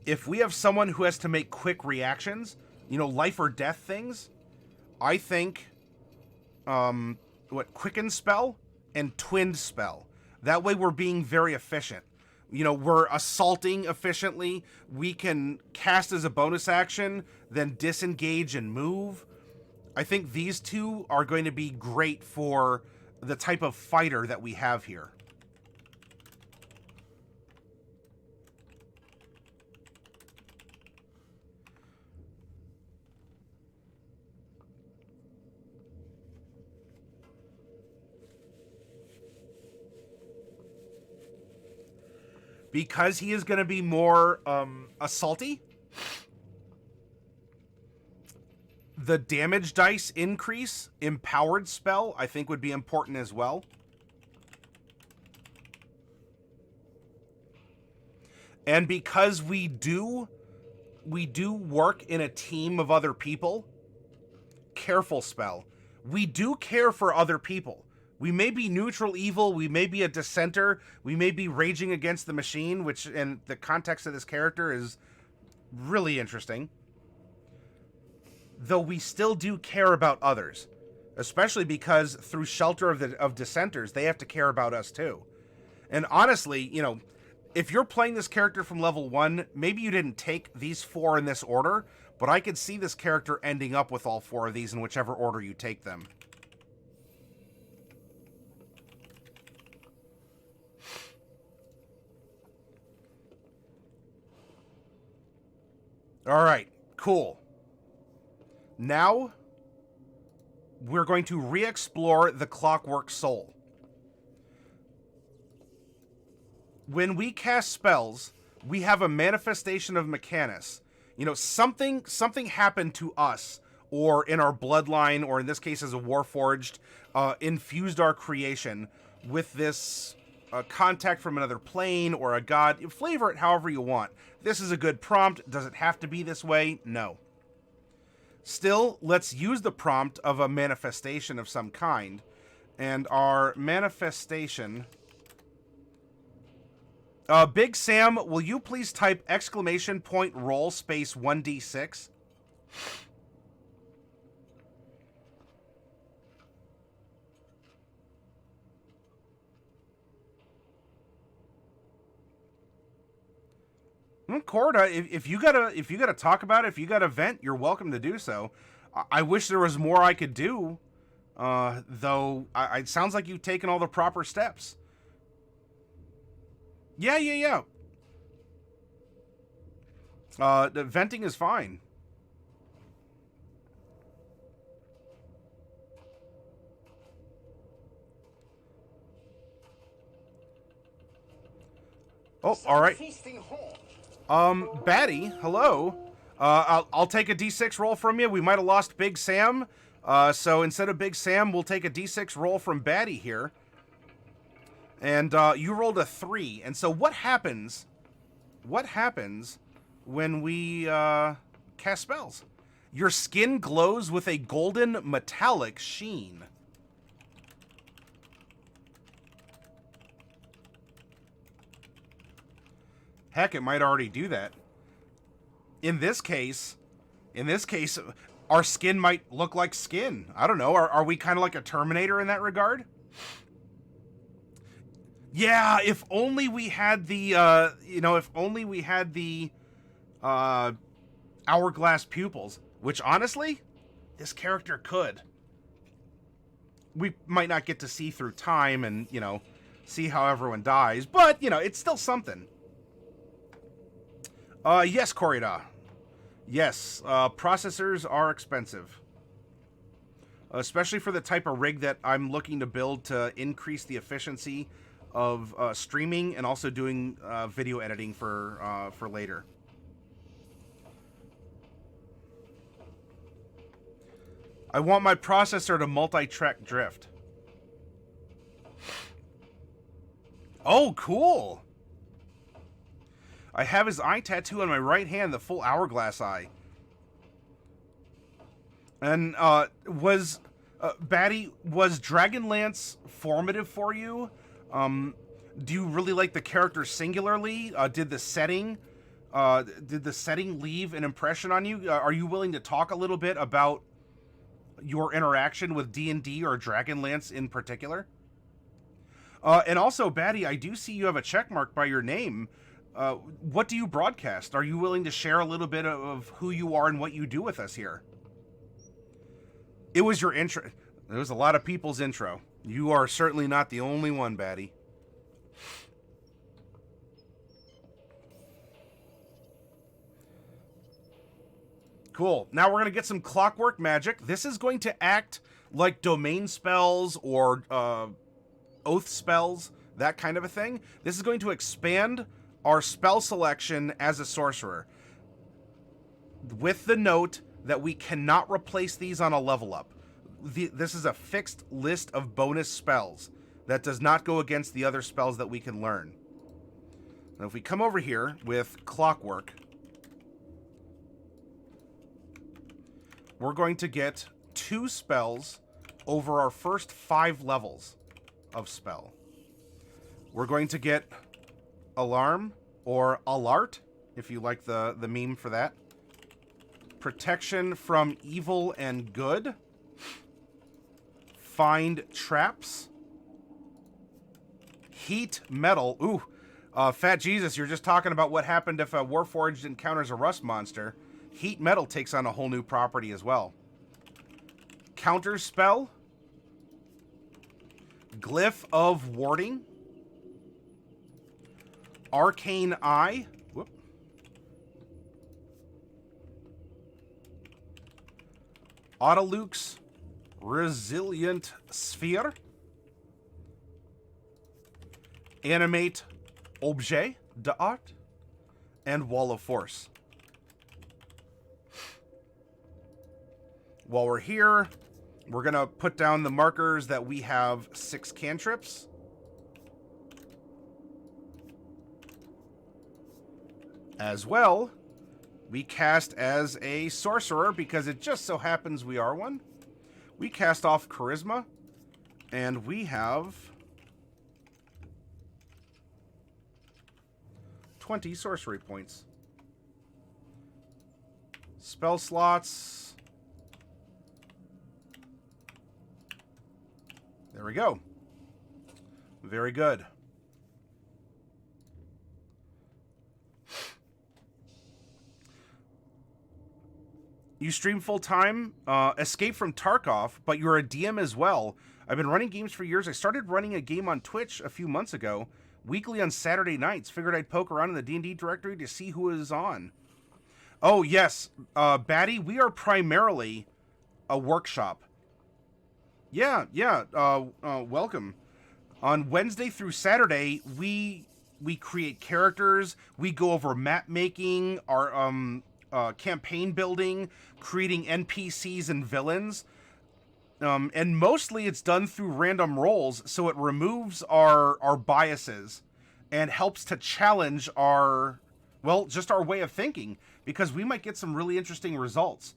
If we have someone who has to make quick reactions, life or death things, I think, Quicken Spell and Twinned Spell. That way we're being very efficient. We're assaulting efficiently. We can cast as a bonus action, then disengage and move. I think these 2 are going to be great for the type of fighter that we have here. Because he is going to be more assaulty, the damage dice increase, Empowered Spell, I think would be important as well. And because we do work in a team of other people, Careful Spell. We do care for other people. We may be neutral evil, we may be a dissenter, we may be raging against the machine, which in the context of this character is really interesting. Though we still do care about others, especially because through Shelter of Dissenters, they have to care about us too. And honestly, if you're playing this character from level 1, maybe you didn't take these 4 in this order, but I could see this character ending up with all 4 of these in whichever order you take them. All right, cool. Now, we're going to re-explore the Clockwork Soul. When we cast spells, we have a manifestation of Mechanus. Something happened to us, or in our bloodline, or in this case as a Warforged, infused our creation with this contact from another plane or a god. Flavor it however you want. This is a good prompt. Does it have to be this way? No. Still, let's use the prompt of a manifestation of some kind. And our manifestation... Big Sam, will you please type !roll space 1d6? Corda, if you gotta talk about it, if you gotta vent, you're welcome to do so. I wish there was more I could do, though. It sounds like you've taken all the proper steps. Yeah. The venting is fine. Oh, all right. Batty, hello. I'll take a D6 roll from you. We might have lost Big Sam. So instead of Big Sam, we'll take a D6 roll from Batty here. And you rolled a 3. And so what happens when we cast spells? Your skin glows with a golden metallic sheen. Heck, it might already do that. In this case, our skin might look like skin. I don't know. Are we kind of like a Terminator in that regard? Yeah, if only we had the, if only we had the hourglass pupils, which honestly, this character could. We might not get to see through time and, see how everyone dies, but, it's still something. Yes, Corrida. Yes, processors are expensive. Especially for the type of rig that I'm looking to build to increase the efficiency of streaming and also doing video editing for later. I want my processor to multi-track drift. Oh, cool! I have his eye tattoo on my right hand, the full hourglass eye. And Batty, was Dragonlance formative for you? Do you really like the character singularly? Did the setting leave an impression on you? Are you willing to talk a little bit about your interaction with D&D or Dragonlance in particular? And also, Batty, I do see you have a check mark by your name. What do you broadcast? Are you willing to share a little bit of who you are and what you do with us here? It was your intro. It was a lot of people's intro. You are certainly not the only one, Batty. Cool. Now we're going to get some clockwork magic. This is going to act like domain spells or oath spells, that kind of a thing. This is going to expand our spell selection as a sorcerer, with the note that we cannot replace these on a level up. This is a fixed list of bonus spells that does not go against the other spells that we can learn. Now, if we come over here with Clockwork, we're going to get 2 spells over our first 5 levels of spell. We're going to get Alarm, or Alart, if you like the meme for that. Protection from evil and good. Find traps. Heat metal. Ooh, Fat Jesus, you're just talking about what happened if a Warforged encounters a rust monster. Heat metal takes on a whole new property as well. Counter spell. Glyph of warding. Arcane Eye. Whoop. Autoluke's Resilient Sphere. Animate Objet d'Art. And Wall of Force. While we're here, we're going to put down the markers that we have 6 cantrips. As well, we cast as a sorcerer, because it just so happens we are one. We cast off Charisma, and we have 20 sorcery points. Spell slots. There we go. Very good. You stream full-time, Escape from Tarkov, but you're a DM as well. I've been running games for years. I started running a game on Twitch a few months ago, weekly on Saturday nights. Figured I'd poke around in the D&D directory to see who is on. Oh, yes. Batty, we are primarily a workshop. Yeah. Welcome. On Wednesday through Saturday, we create characters, we go over map making, our campaign building, creating NPCs and villains. And mostly it's done through random rolls, so it removes our biases and helps to challenge just our way of thinking, because we might get some really interesting results.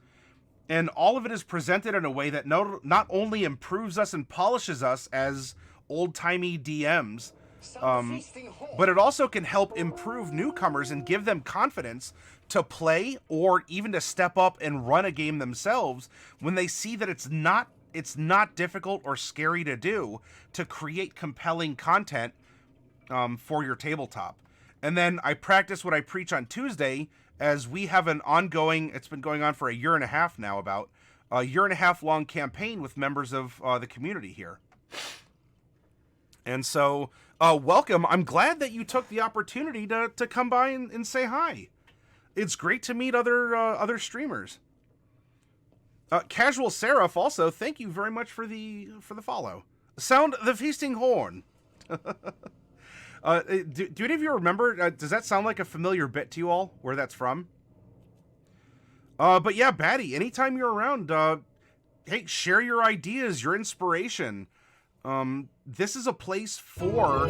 And all of it is presented in a way that not only improves us and polishes us as old-timey DMs, but it also can help improve newcomers and give them confidence to play or even to step up and run a game themselves when they see that it's not difficult or scary to do to create compelling content for your tabletop. And then I practice what I preach on Tuesday, as we have an ongoing, it's been going on for a year and a half now, about a year and a half long campaign with members of the community here. And so, welcome. I'm glad that you took the opportunity to come by and say hi. It's great to meet other streamers. Casual Seraph also, thank you very much for the follow. Sound the feasting horn. Do any of you remember? Does that sound like a familiar bit to you all? Where that's from? But yeah, Batty, anytime you're around, hey, share your ideas, your inspiration. This is a place for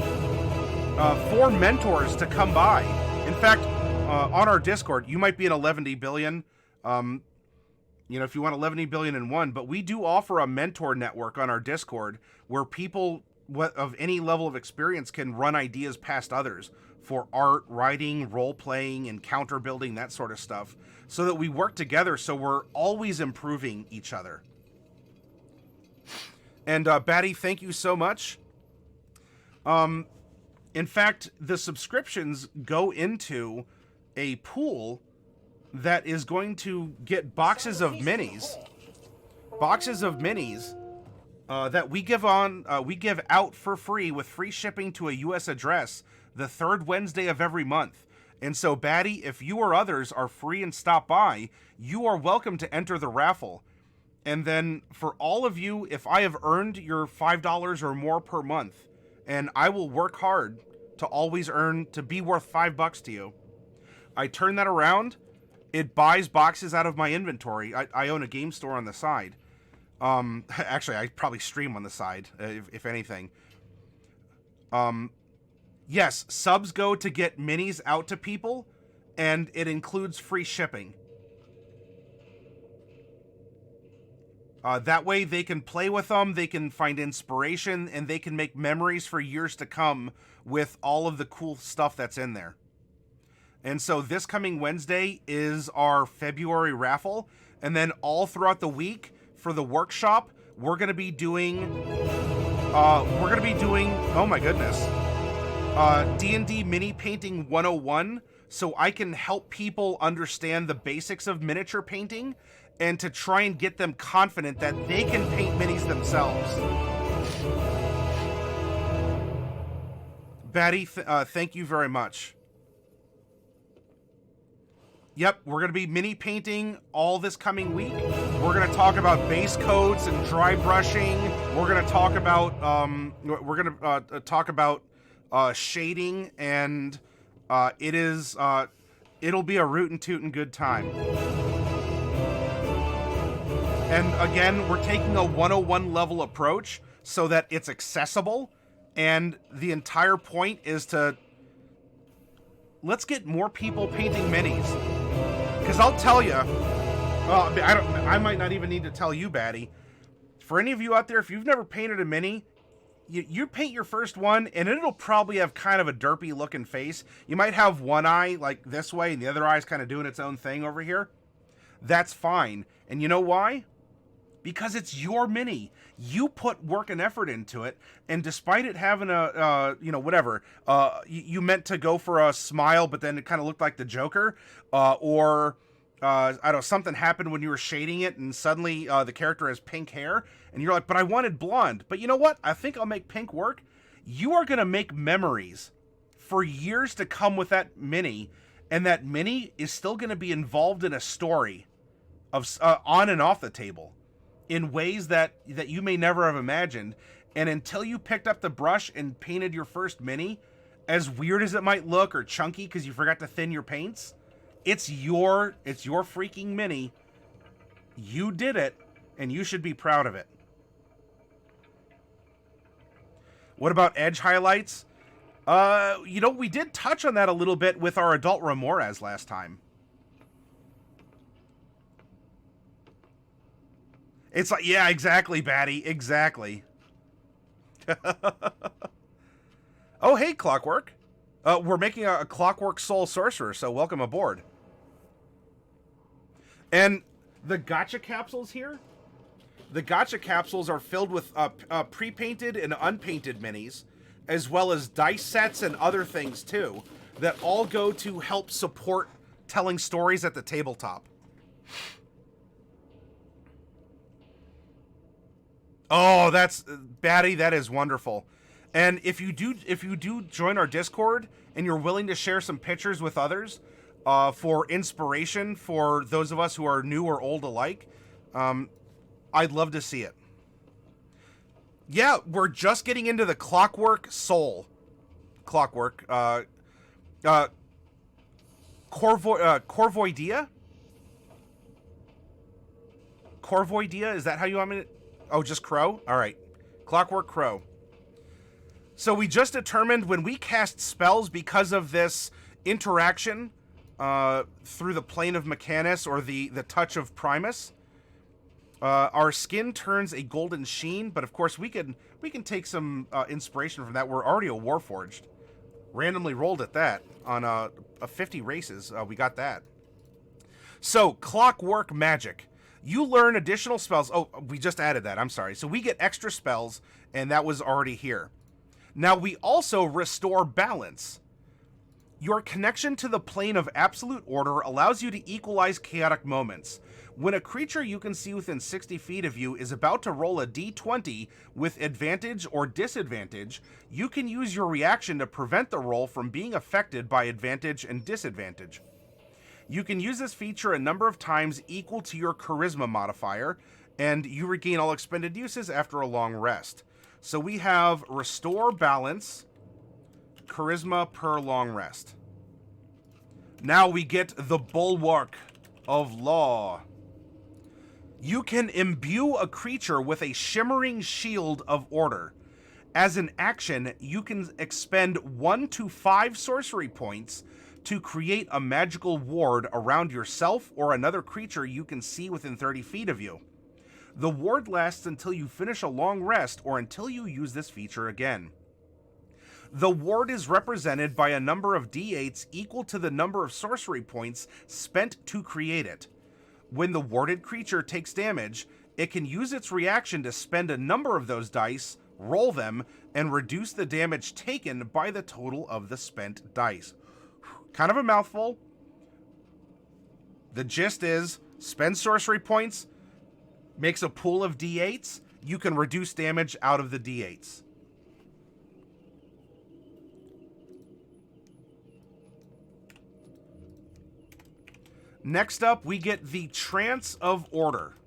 mentors to come by. In fact, on our Discord, you might be an 11 billion. If you want 11 billion in one, but we do offer a mentor network on our Discord where people of any level of experience can run ideas past others for art, writing, role-playing, encounter building, that sort of stuff, so that we work together, so we're always improving each other. And Batty, thank you so much. In fact, the subscriptions go into a pool that is going to get boxes of minis. Boxes of minis that we give out for free with free shipping to a U.S. address the third Wednesday of every month. And so, Batty, if you or others are free and stop by, you are welcome to enter the raffle. And then for all of you, if I have earned your $5 or more per month, and I will work hard to always to be worth $5 to you, I turn that around, it buys boxes out of my inventory. I own a game store on the side. Actually, I probably stream on the side, if anything. Yes, subs go to get minis out to people, and it includes free shipping. That way they can play with them, they can find inspiration, and they can make memories for years to come with all of the cool stuff that's in there. And so this coming Wednesday is our February raffle, and then all throughout the week for the workshop, we're going to be doing, oh my goodness, D&D Mini Painting 101, so I can help people understand the basics of miniature painting and to try and get them confident that they can paint minis themselves. Batty, thank you very much. Yep, we're going to be mini painting all this coming week. We're going to talk about base coats and dry brushing. We're going to talk about shading, and it'll be a rootin' tootin' good time. And again, we're taking a 101 level approach so that it's accessible, and the entire point is let's get more people painting minis. Because I'll tell you, I might not even need to tell you, Batty. For any of you out there, if you've never painted a mini, you paint your first one, and it'll probably have kind of a derpy looking face. You might have one eye like this way, and the other eye's kind of doing its own thing over here. That's fine. And you know why? Because it's your mini. You put work and effort into it, and despite it having you meant to go for a smile, but then it kind of looked like the Joker, or something happened when you were shading it, and suddenly the character has pink hair, and you're like, but I wanted blonde. But you know what? I think I'll make pink work. You are going to make memories for years to come with that mini, And that mini is still going to be involved in a story of on and off the table in ways that you may never have imagined. And until you picked up the brush and painted your first mini, as weird as it might look or chunky because you forgot to thin your paints, it's your freaking mini. You did it, and you should be proud of it. What about edge highlights? We did touch on that a little bit with our adult Remoras last time. It's like, yeah, exactly, Batty, exactly. Oh, hey, Clockwork. We're making a Clockwork Soul Sorcerer, so welcome aboard. And the gacha capsules here, the gacha capsules are filled with pre-painted and unpainted minis, as well as dice sets and other things, too, that all go to help support telling stories at the tabletop. Oh, that's Batty. That is wonderful. And if you do join our Discord and you're willing to share some pictures with others for inspiration for those of us who are new or old alike, I'd love to see it. Yeah, we're just getting into the Clockwork Soul. Clockwork. Corvoidea? Corvoidea? Is that how you want me to... Oh, just Crow? Alright. Clockwork Crow. So we just determined when we cast spells because of this interaction through the plane of Mechanus or the touch of Primus, our skin turns a golden sheen, but of course we can take some inspiration from that. We're already a Warforged. Randomly rolled at that on a 50 races. We got that. So, Clockwork Magic. You learn additional spells. Oh, we just added that. I'm sorry. So we get extra spells, and that was already here. Now, we also restore balance. Your connection to the plane of absolute order allows you to equalize chaotic moments. When a creature you can see within 60 feet of you is about to roll a d20 with advantage or disadvantage, you can use your reaction to prevent the roll from being affected by advantage and disadvantage. You can use this feature a number of times equal to your charisma modifier, and you regain all expended uses after a long rest. So we have restore balance, charisma per long rest. Now we get the Bulwark of Law. You can imbue a creature with a shimmering shield of order. As an action, you can expend 1 to 5 sorcery points to create a magical ward around yourself or another creature you can see within 30 feet of you. The ward lasts until you finish a long rest or until you use this feature again. The ward is represented by a number of d8s equal to the number of sorcery points spent to create it. When the warded creature takes damage, it can use its reaction to spend a number of those dice, roll them, and reduce the damage taken by the total of the spent dice. Kind of a mouthful. The gist is, spend sorcery points, makes a pool of d8s, you can reduce damage out of the d8s. Next up, we get the Trance of Order.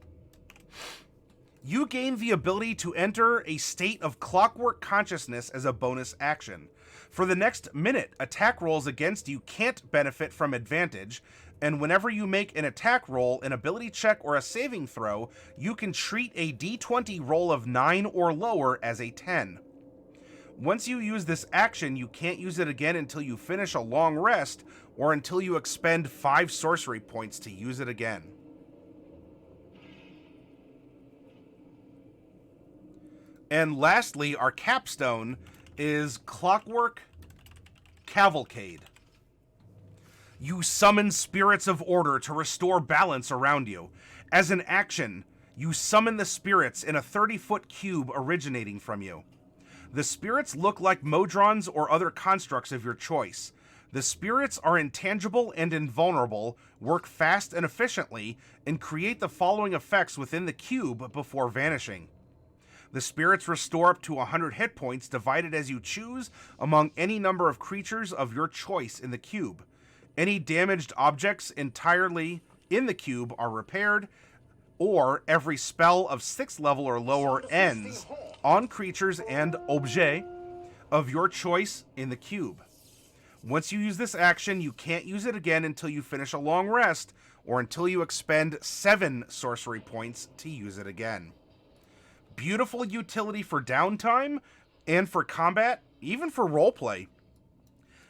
You gain the ability to enter a state of clockwork consciousness as a bonus action. For the next minute, attack rolls against you can't benefit from advantage, and whenever you make an attack roll, an ability check, or a saving throw, you can treat a d20 roll of 9 or lower as a 10. Once you use this action, you can't use it again until you finish a long rest, or until you expend 5 sorcery points to use it again. And lastly, our capstone is Clockwork Cavalcade. You summon spirits of order to restore balance around you. As an action, you summon the spirits in a 30-foot cube originating from you. The spirits look like Modrons or other constructs of your choice. The spirits are intangible and invulnerable, work fast and efficiently, and create the following effects within the cube before vanishing. The spirits restore up to 100 hit points divided as you choose among any number of creatures of your choice in the cube. Any damaged objects entirely in the cube are repaired, or every spell of 6th level or lower ends on creatures and objets of your choice in the cube. Once you use this action, you can't use it again until you finish a long rest, or until you expend 7 sorcery points to use it again. Beautiful utility for downtime and for combat, even for roleplay.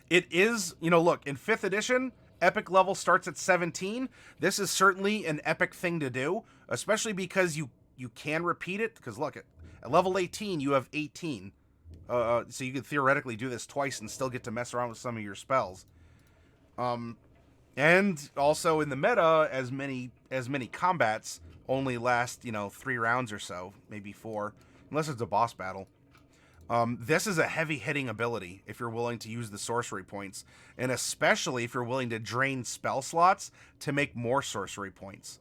It is, look, in 5th edition, epic level starts at 17. This is certainly an epic thing to do, especially because you can repeat it, because look, at level 18, you have 18. So you could theoretically do this twice and still get to mess around with some of your spells. And also in the meta, as many combats only last, 3 rounds or so, maybe 4, unless it's a boss battle. This is a heavy-hitting ability if you're willing to use the sorcery points, and especially if you're willing to drain spell slots to make more sorcery points.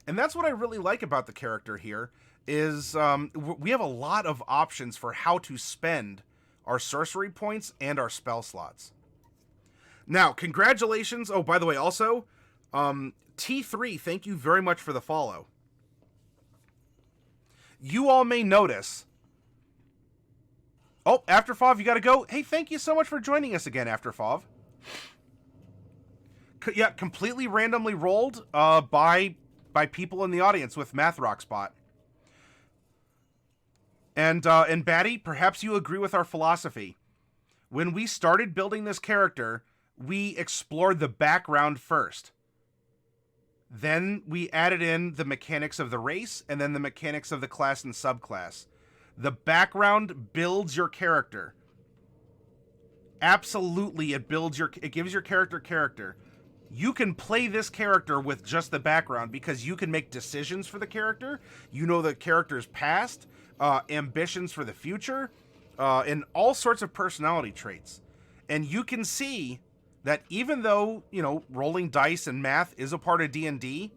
And that's what I really like about the character here, is we have a lot of options for how to spend our sorcery points and our spell slots. Now, congratulations. Oh, by the way, also, T3, thank you very much for the follow. You all may notice... Oh, Afterfov, you gotta go. Hey, thank you so much for joining us again, Afterfov. Yeah, completely randomly rolled by people in the audience with Math Rock Spot. And Batty, perhaps you agree with our philosophy. When we started building this character, we explored the background first. Then we added in the mechanics of the race, and then the mechanics of the class and subclass. The background builds your character. Absolutely, it gives your character. You can play this character with just the background because you can make decisions for the character. You know the character's past, ambitions for the future, and all sorts of personality traits. And you can see that even though, rolling dice and math is a part of D&D,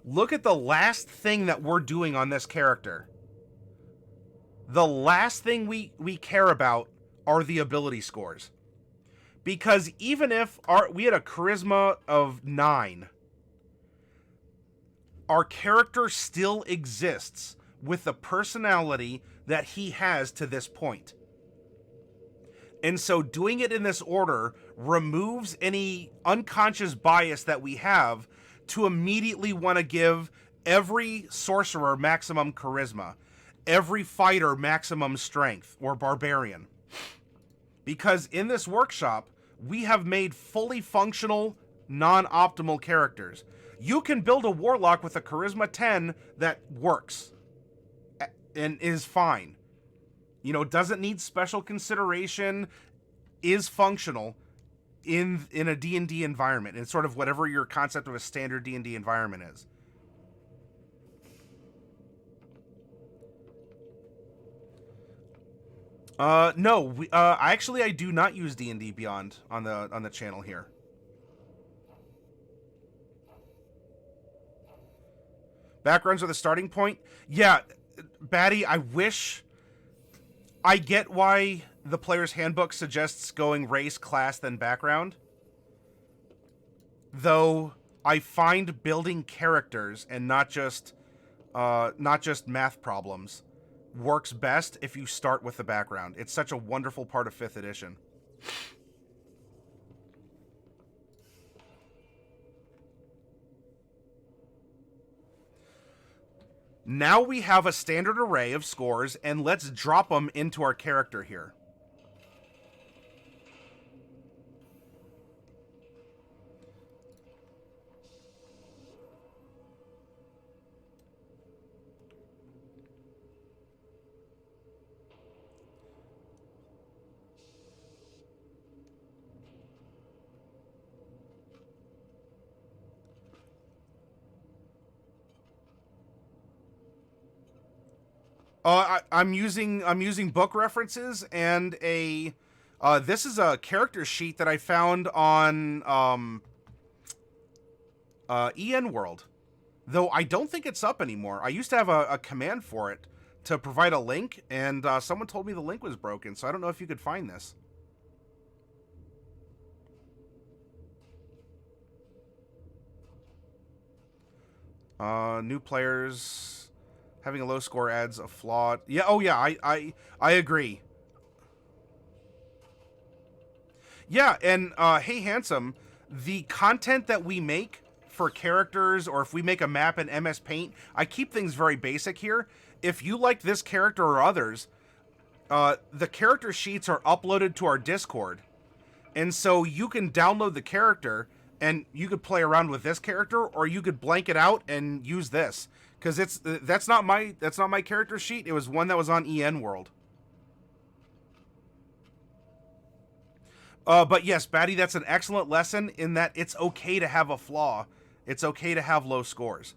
look at the last thing that we're doing on this character. The last thing we care about are the ability scores. Because even if we had a charisma of 9, our character still exists with the personality that he has to this point. And so doing it in this order removes any unconscious bias that we have to immediately want to give every sorcerer maximum charisma, every fighter maximum strength, or barbarian. Because in this workshop, we have made fully functional, non-optimal characters. You can build a warlock with a charisma 10 that works and is fine. Doesn't need special consideration, is functional in a D&D environment, in sort of whatever your concept of a standard D&D environment is. No, I do not use D&D Beyond on the channel here. Backgrounds are the starting point. Yeah, Batty, I get why the player's handbook suggests going race, class, then background. Though I find building characters and not just math problems works best if you start with the background. It's such a wonderful part of 5th edition. Now we have a standard array of scores, and let's drop them into our character here. I'm using book references and this is a character sheet that I found on EN World, though I don't think it's up anymore. I used to have a command for it to provide a link, and someone told me the link was broken, so I don't know if you could find this. New players having a low score adds a flaw. Yeah, oh yeah, I agree. Yeah, and hey Handsome, the content that we make for characters, or if we make a map in MS Paint, I keep things very basic here. If you like this character or others, the character sheets are uploaded to our Discord. And so you can download the character and you could play around with this character, or you could blank it out and use this. Because that's not my character sheet. It was one that was on EN World. But yes, Batty, that's an excellent lesson in that it's okay to have a flaw. It's okay to have low scores.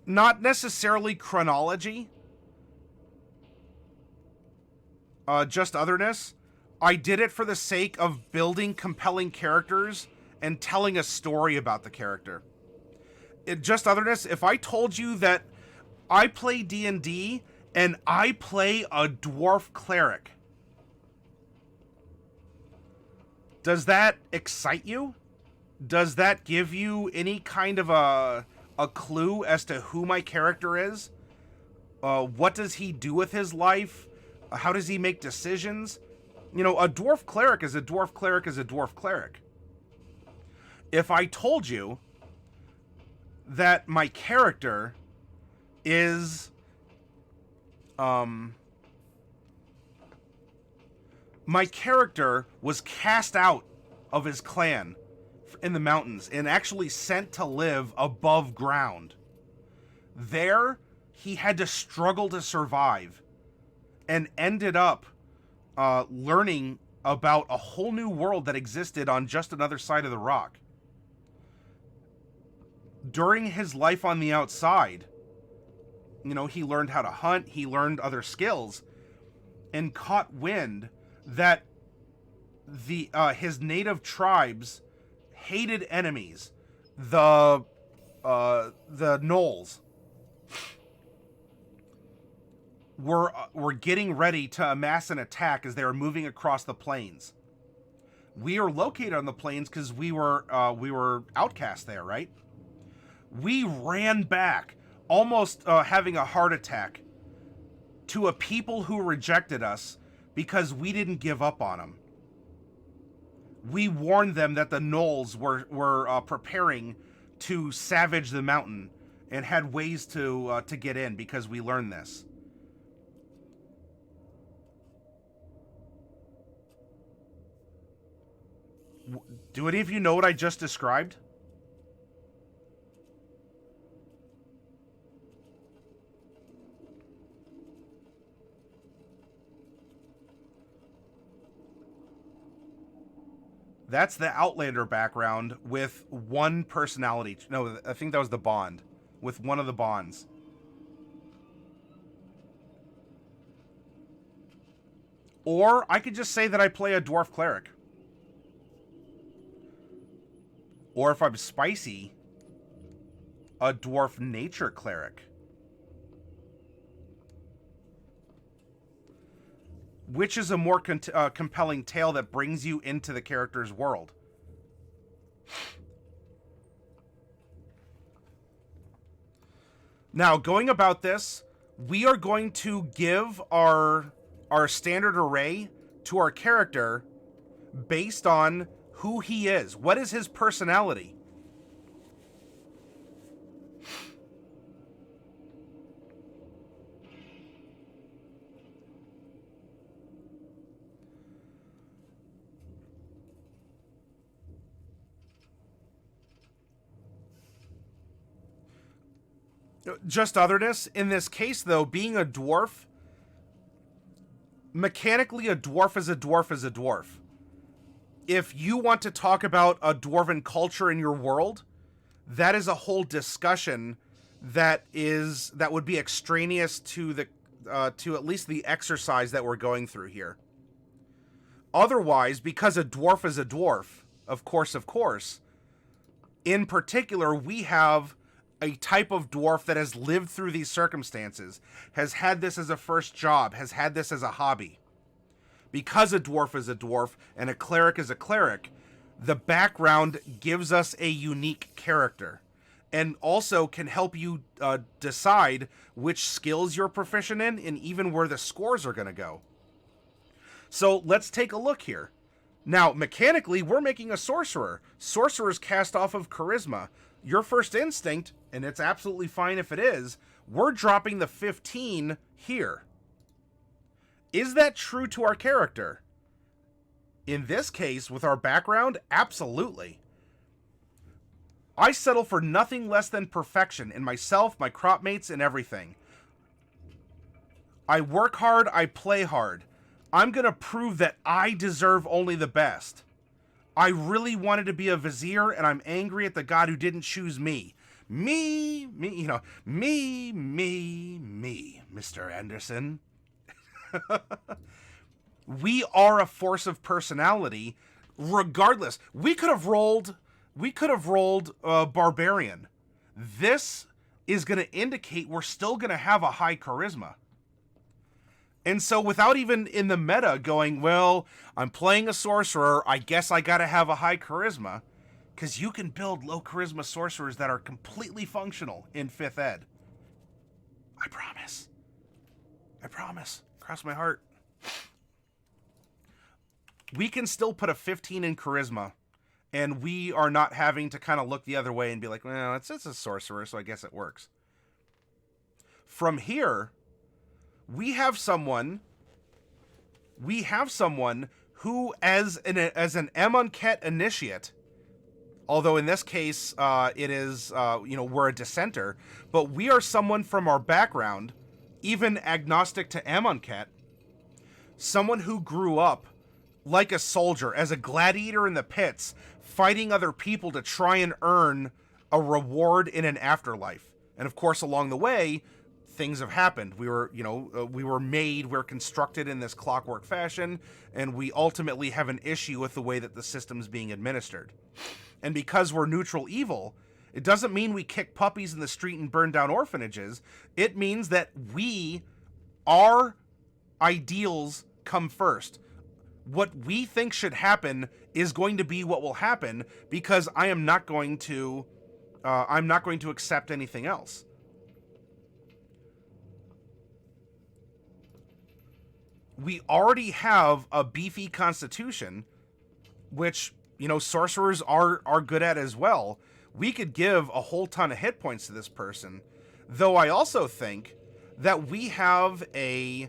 Not necessarily chronology, just otherness. I did it for the sake of building compelling characters and telling a story about the character. Just otherness, if I told you that I play D&D and I play a dwarf cleric, does that excite you? Does that give you any kind of a clue as to who my character is? What does he do with his life? How does he make decisions? You know, a dwarf cleric is a dwarf cleric is a dwarf cleric. If I told you that my character is my character was cast out of his clan in the mountains and actually sent to live above ground. There, he had to struggle to survive and ended up learning about a whole new world that existed on just another side of the rock. During his life on the outside, you know, he learned how to hunt, he learned other skills, and caught wind that his native tribes hated enemies, the gnolls, were getting ready to amass an attack as they were moving across the plains. We are located on the plains because we were outcast there, right? We ran back, almost having a heart attack, to a people who rejected us because we didn't give up on them. We warned them that the gnolls were preparing to savage the mountain and had ways to get in because we learned this. Do any of you know what I just described? That's the Outlander background with one personality. No, I think that was the Bond. With one of the Bonds. Or I could just say that I play a dwarf cleric. Or if I'm spicy, a dwarf nature cleric. Which is a more compelling tale that brings you into the character's world? Now, going about this, we are going to give our standard array to our character based on who he is. What is his personality? Just otherness. In this case, though, being a dwarf, mechanically, a dwarf is a dwarf is a dwarf. If you want to talk about a dwarven culture in your world, that is a whole discussion that would be extraneous to the to at least the exercise that we're going through here. Otherwise, because a dwarf is a dwarf, of course, in particular, we have a type of dwarf that has lived through these circumstances, has had this as a first job, has had this as a hobby. Because a dwarf is a dwarf and a cleric is a cleric, the background gives us a unique character, and also can help you decide which skills you're proficient in and even where the scores are going to go. So let's take a look here. Now, mechanically, we're making a sorcerer. Sorcerers cast off of charisma. Your first instinct, and it's absolutely fine if it is, we're dropping the 15 here. Is that true to our character? In this case, with our background, absolutely. I settle for nothing less than perfection in myself, my crop mates, and everything. I work hard, I play hard. I'm going to prove that I deserve only the best. I really wanted to be a vizier, and I'm angry at the god who didn't choose me. Me, Mr. Anderson. We are a force of personality, regardless. We could have rolled Barbarian. This is going to indicate we're still going to have a high charisma. And so without even in the meta going, well, I'm playing a sorcerer, I guess I gotta have a high charisma, because you can build low charisma sorcerers that are completely functional in 5th ed. I promise. I promise. Cross my heart. We can still put a 15 in charisma, and we are not having to kind of look the other way and be like, well, it's a sorcerer, so I guess it works. From here, we have someone who, as an Amonkhet initiate, although in this case it is, we're a dissenter, but we are someone from our background, even agnostic to Amonkhet, someone who grew up like a soldier, as a gladiator in the pits, fighting other people to try and earn a reward in an afterlife. And of course, along the way, things have happened. We were constructed in this clockwork fashion, and we ultimately have an issue with the way that the system's being administered. And because we're neutral evil, it doesn't mean we kick puppies in the street and burn down orphanages. It means that our ideals come first. What we think should happen is going to be what will happen, because I'm not going to accept anything else. We already have a beefy constitution, which, sorcerers are good at as well. We could give a whole ton of hit points to this person, though I also think that we have a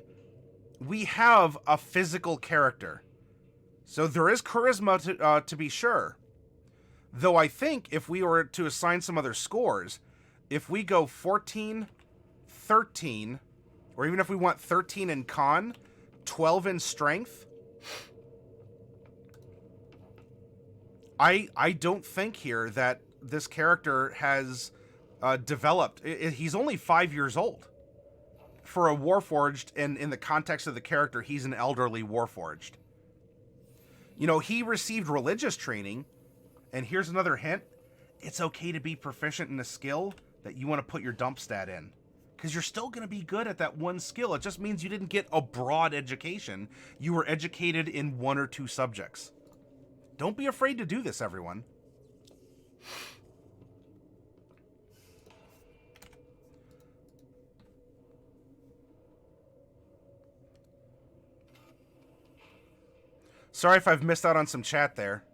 physical character. So there is charisma to be sure. Though I think if we were to assign some other scores, if we go 14, 13, or even if we want 13 in con, 12 in strength, I don't think here that this character has developed. He's only 5 years old. For a Warforged, and in the context of the character, he's an elderly Warforged. He received religious training, and here's another hint. It's okay to be proficient in a skill that you want to put your dump stat in, because you're still going to be good at that one skill. It just means you didn't get a broad education. You were educated in 1 or 2 subjects. Don't be afraid to do this, everyone. Sorry if I've missed out on some chat there.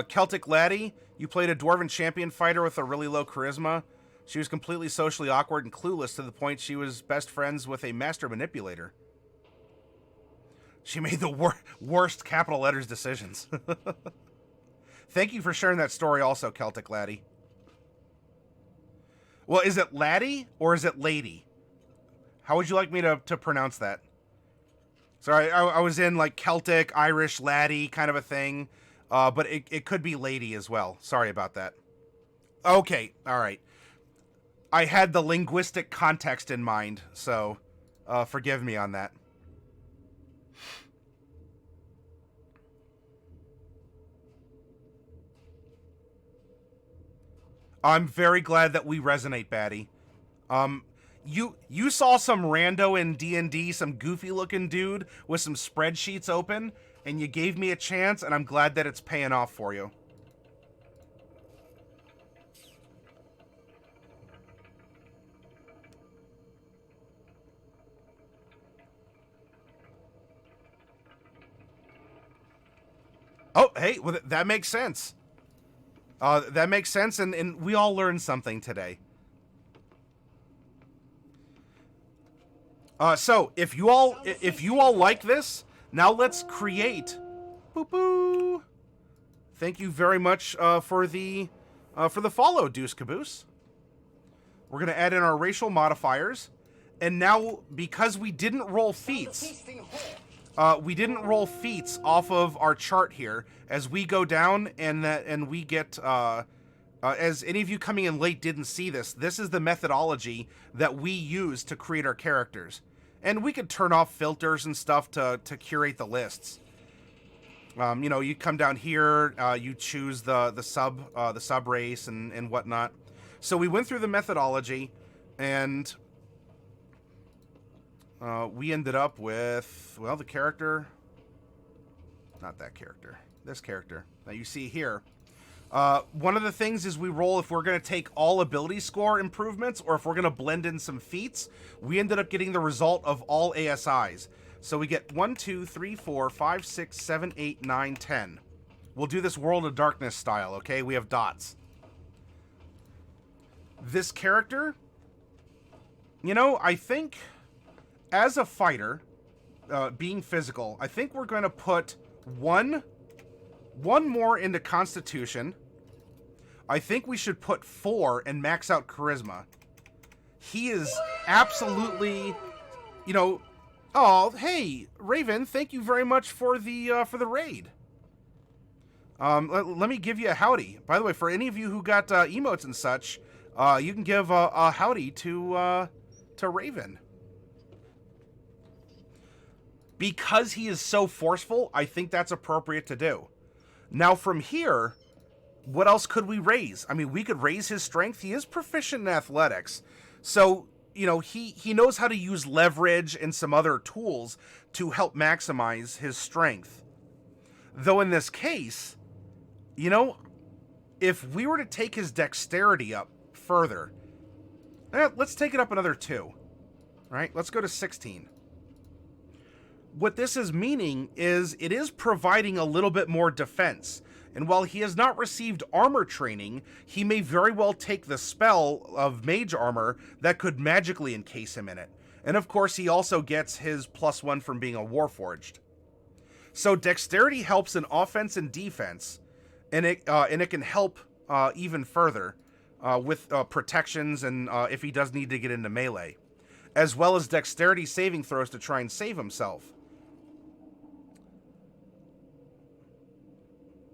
Celtic Laddie, you played a Dwarven champion fighter with a really low charisma. She was completely socially awkward and clueless to the point she was best friends with a master manipulator. She made the worst capital letters decisions. Thank you for sharing that story also, Celtic Laddie. Well, is it Laddie or is it Lady? How would you like me to pronounce that? Sorry, I was in like Celtic, Irish, Laddie kind of a thing. But it could be Lady as well. Sorry about that. Okay, alright. I had the linguistic context in mind, so forgive me on that. I'm very glad that we resonate, Batty. You saw some rando in D&D, some goofy-looking dude with some spreadsheets open, and you gave me a chance, and I'm glad that it's paying off for you. Oh, hey, well, that makes sense. That makes sense, and we all learned something today. So if you all like this, now let's create. Boo boo. Thank you very much for the follow, Deuce Caboose. We're gonna add in our racial modifiers, and now because we didn't roll feats. We didn't roll feats off of our chart here. As we go down and we get, as any of you coming in late didn't see this, this is the methodology that we use to create our characters. And we could turn off filters and stuff to curate the lists. You know, you come down here, you choose the sub race and whatnot. So we went through the methodology, and we ended up with, well, the character, not that character, this character that you see here. One of the things is we roll if we're going to take all ability score improvements or if we're going to blend in some feats. We ended up getting the result of all ASIs. So we get 1, 2, 3, 4, 5, 6, 7, 8, 9, 10. We'll do this World of Darkness style, okay? We have dots. This character, you know, I think as a fighter, being physical, I think we're going to put one more into Constitution. I think we should put 4 and max out Charisma. He is absolutely, you know. Oh, hey, Raven! Thank you very much for the raid. Let me give you a howdy. By the way, for any of you who got emotes and such, you can give a howdy to Raven. Because he is so forceful, I think that's appropriate to do. Now from here, what else could we raise? I mean, we could raise his strength. He is proficient in athletics. So, you know, he knows how to use leverage and some other tools to help maximize his strength. Though in this case, you know, if we were to take his dexterity up further, let's take it up another 2. Right? Let's go to 16. What this is meaning is it is providing a little bit more defense. And while he has not received armor training, he may very well take the spell of mage armor that could magically encase him in it. And of course, he also gets his +1 from being a Warforged. So dexterity helps in offense and defense, and it can help even further with protections and if he does need to get into melee, as well as dexterity saving throws to try and save himself.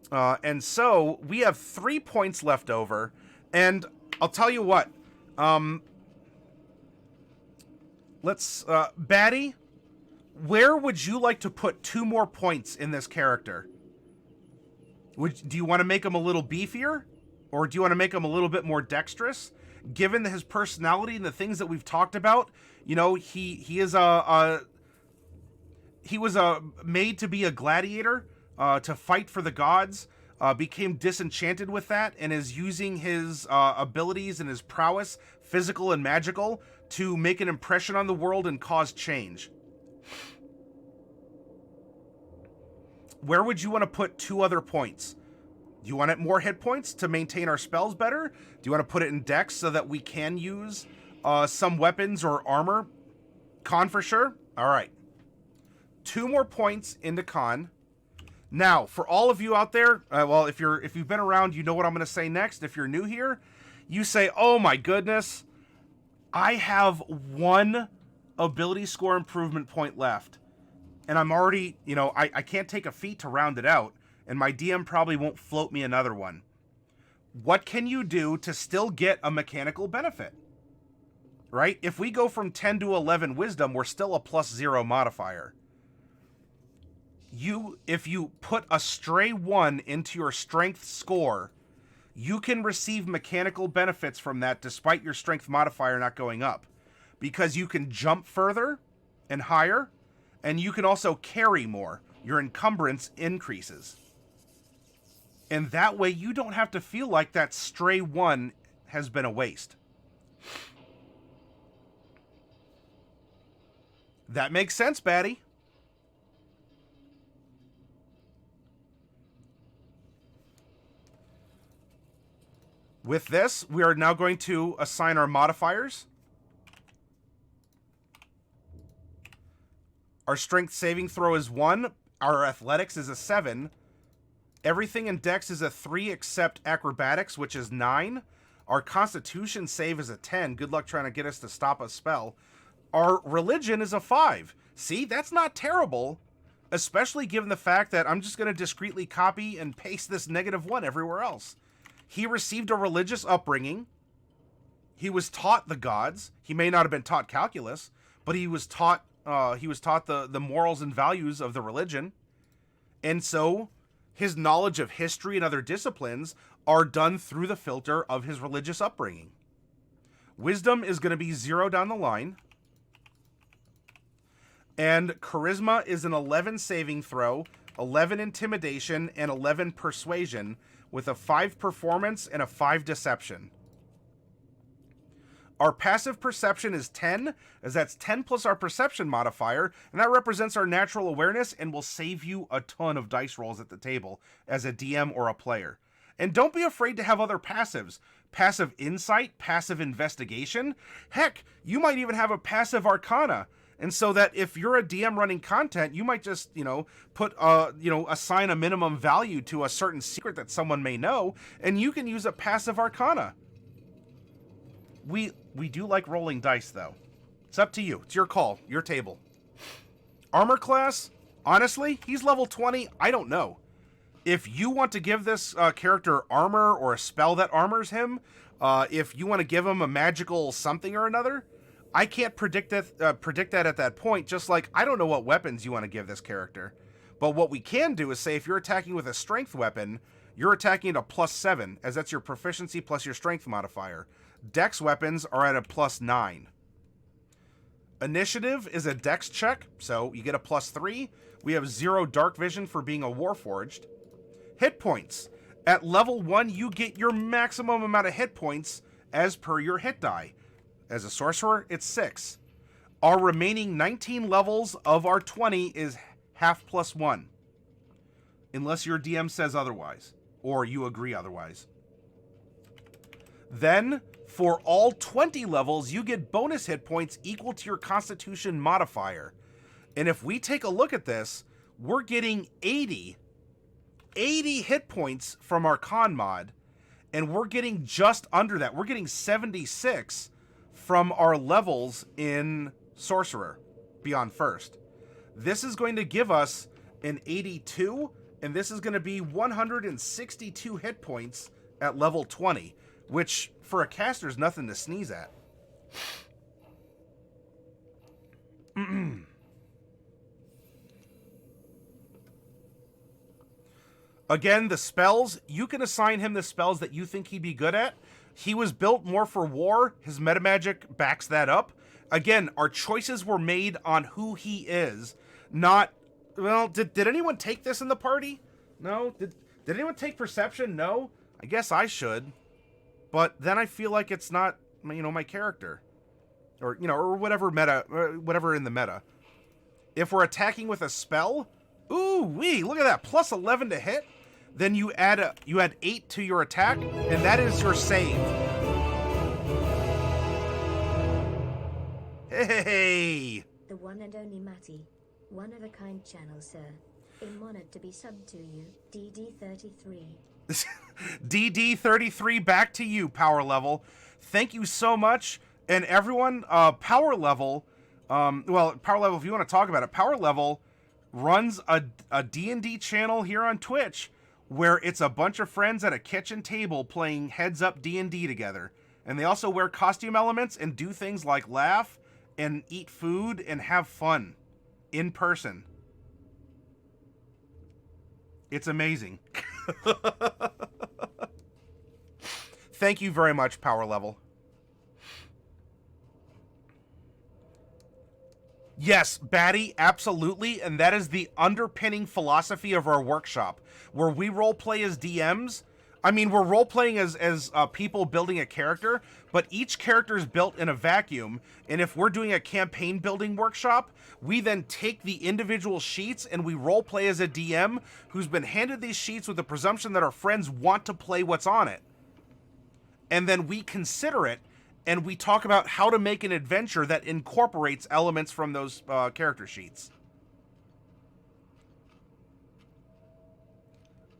And so we have 3 points left over, and I'll tell you what, let's, Batty, where would you like to put 2 more points in this character? Do you want to make him a little beefier, or do you want to make him a little bit more dexterous? Given his personality and the things that we've talked about, you know, he was made to be a gladiator, to fight for the gods, became disenchanted with that, and is using his abilities and his prowess, physical and magical, to make an impression on the world and cause change. Where would you want to put 2 other points? Do you want it more hit points to maintain our spells better? Do you want to put it in dex so that we can use some weapons or armor? Con for sure? All right. 2 more points into con. Now, for all of you out there, well, if you've been around, you know what I'm going to say next. If you're new here, you say, oh my goodness, I have 1 ability score improvement point left. And I'm already, you know, I can't take a feat to round it out, and my DM probably won't float me another one. What can you do to still get a mechanical benefit? Right? If we go from 10 to 11 wisdom, we're still a +0 modifier. If you put a stray 1 into your strength score, you can receive mechanical benefits from that despite your strength modifier not going up. Because you can jump further and higher, and you can also carry more. Your encumbrance increases. And that way you don't have to feel like that stray one has been a waste. That makes sense, Batty. With this, we are now going to assign our modifiers. Our strength saving throw is 1. Our athletics is a 7. Everything in dex is a 3 except acrobatics, which is 9. Our constitution save is a 10. Good luck trying to get us to stop a spell. Our religion is a 5. See, that's not terrible, especially given the fact that I'm just going to discreetly copy and paste this -1 everywhere else. He received a religious upbringing. He was taught the gods. He may not have been taught calculus, but he was taught the morals and values of the religion. And so his knowledge of history and other disciplines are done through the filter of his religious upbringing. Wisdom is going to be 0 down the line. And charisma is an 11 saving throw, 11 intimidation, and 11 persuasion, with a 5 performance and a 5 deception. Our passive perception is 10, as that's 10 plus our perception modifier, and that represents our natural awareness and will save you a ton of dice rolls at the table as a DM or a player. And don't be afraid to have other passives. Passive insight, passive investigation. Heck, you might even have a passive arcana. And so that if you're a DM running content, you might just, assign a minimum value to a certain secret that someone may know, and you can use a passive arcana. We do like rolling dice, though. It's up to you. It's your call. Your table. Armor class, honestly, he's level 20. I don't know. If you want to give this character armor or a spell that armors him, if you want to give him a magical something or another, I can't predict that at that point, just like I don't know what weapons you want to give this character. But what we can do is say if you're attacking with a strength weapon, you're attacking at a +7, as that's your proficiency plus your strength modifier. Dex weapons are at a +9. Initiative is a dex check, so you get a +3. We have 0 dark vision for being a Warforged. Hit points. At level 1, you get your maximum amount of hit points as per your hit die. As a sorcerer, it's 6. Our remaining 19 levels of our 20 is half +1. Unless your DM says otherwise, or you agree otherwise. Then, for all 20 levels, you get bonus hit points equal to your constitution modifier. And if we take a look at this, we're getting 80 hit points from our con mod, and we're getting just under that. We're getting 76 from our levels in Sorcerer, Beyond First. This is going to give us an 82, and this is going to be 162 hit points at level 20, which for a caster is nothing to sneeze at. Again, the spells, you can assign him the spells that you think he'd be good at. He was built more for war. His metamagic backs that up. Again, our choices were made on who he is, not... Well, did anyone take this in the party? No? Did anyone take perception? No? I guess I should. But then I feel like it's not, my character. Or whatever whatever in the meta. If we're attacking with a spell, ooh-wee, look at that, +11 to hit. Then you add 8 to your attack, and that is your save. Hey! The one and only Matty. One of a kind channel, sir. I'm honored to be subbed to you, DD33. DD33, back to you, Power Level. Thank you so much. And everyone, Power Level, Power Level, if you want to talk about it, Power Level runs a D&D channel here on Twitch where it's a bunch of friends at a kitchen table playing Heads Up D&D together. And they also wear costume elements and do things like laugh and eat food and have fun in person. It's amazing. Thank you very much, Power Level. Yes, Batty, absolutely, and that is the underpinning philosophy of our workshop, where we roleplay as DMs. I mean, we're role-playing as people building a character, but each character is built in a vacuum, and if we're doing a campaign-building workshop, we then take the individual sheets and we role-play as a DM who's been handed these sheets with the presumption that our friends want to play what's on it. And then we consider it, and we talk about how to make an adventure that incorporates elements from those character sheets.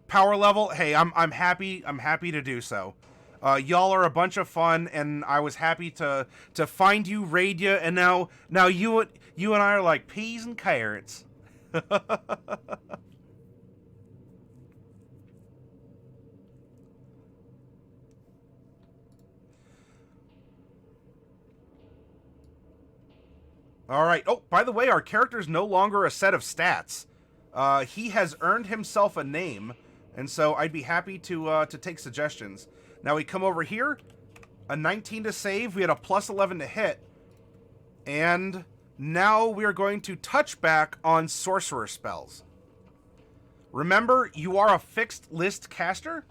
Power Level, hey, I'm happy to do so. Y'all are a bunch of fun, and I was happy to find you, raid you, and now you and I are like peas and carrots. All right. Oh, by the way, our character's no longer a set of stats. He has earned himself a name, and so I'd be happy to take suggestions. Now we come over here, a 19 to save. We had a plus 11 to hit, and now we are going to touch back on Sorcerer Spells. Remember, you are a fixed list caster,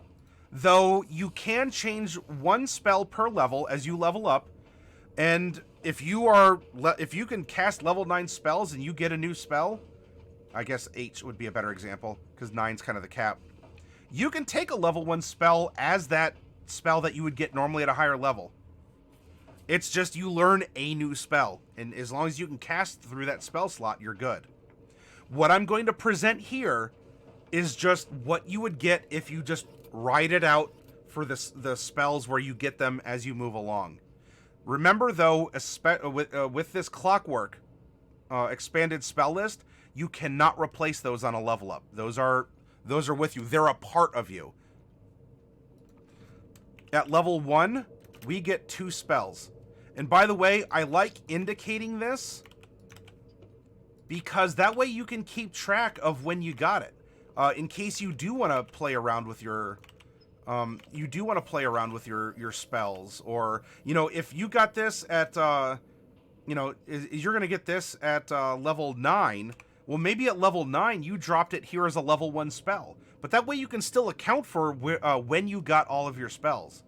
though you can change one spell per level as you level up, and if you can cast level 9 spells and you get a new spell, I guess H would be a better example, because 9's kind of the cap. You can take a level 1 spell as that spell that you would get normally at a higher level. It's just you learn a new spell, and as long as you can cast through that spell slot, you're good. What I'm going to present here is just what you would get if you just ride it out for the spells where you get them as you move along. Remember, though, with this Clockwork expanded spell list, you cannot replace those on a level up. Those are with you. They're a part of you. At level 1, we get 2 spells. And by the way, I like indicating this because that way you can keep track of when you got it. In case you do want to play around with your your spells, or if you got this at you're gonna get this at level 9. Well, maybe at level 9 you dropped it here as a level 1 spell, but that way you can still account for when you got all of your spells.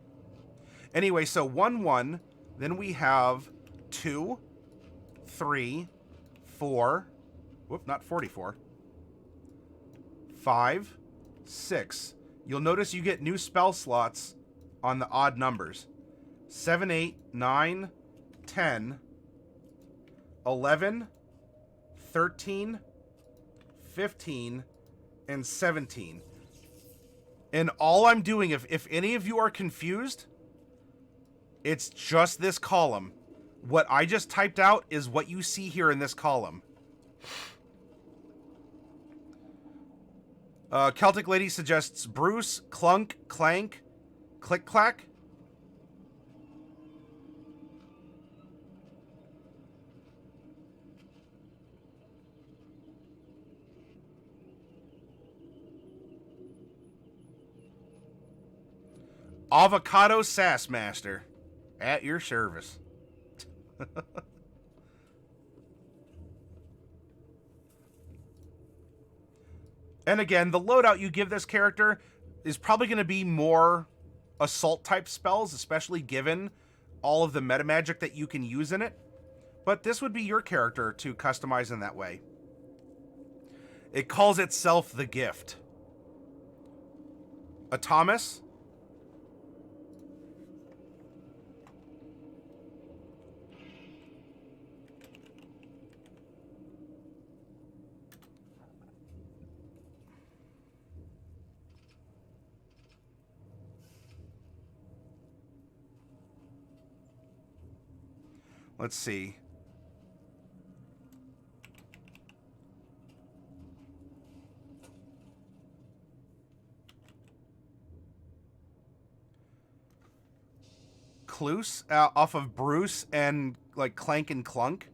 Anyway, so 1-1, then we have 2, 3, 4. Whoop, not 44. 5, 6. You'll notice you get new spell slots on the odd numbers. 7, 8, 9, 10, 11, 13, 15, and 17. And all I'm doing, if any of you are confused, it's just this column. What I just typed out is what you see here in this column. Celtic Lady suggests Bruce, Clunk, Clank, Click Clack. Avocado Sass Master. At your service. And again, the loadout you give this character is probably going to be more assault-type spells, especially given all of the meta magic that you can use in it. But this would be your character to customize in that way. It calls itself the Gift. Athomas. Let's see. Kluce off of Bruce and like Clank and Clunk.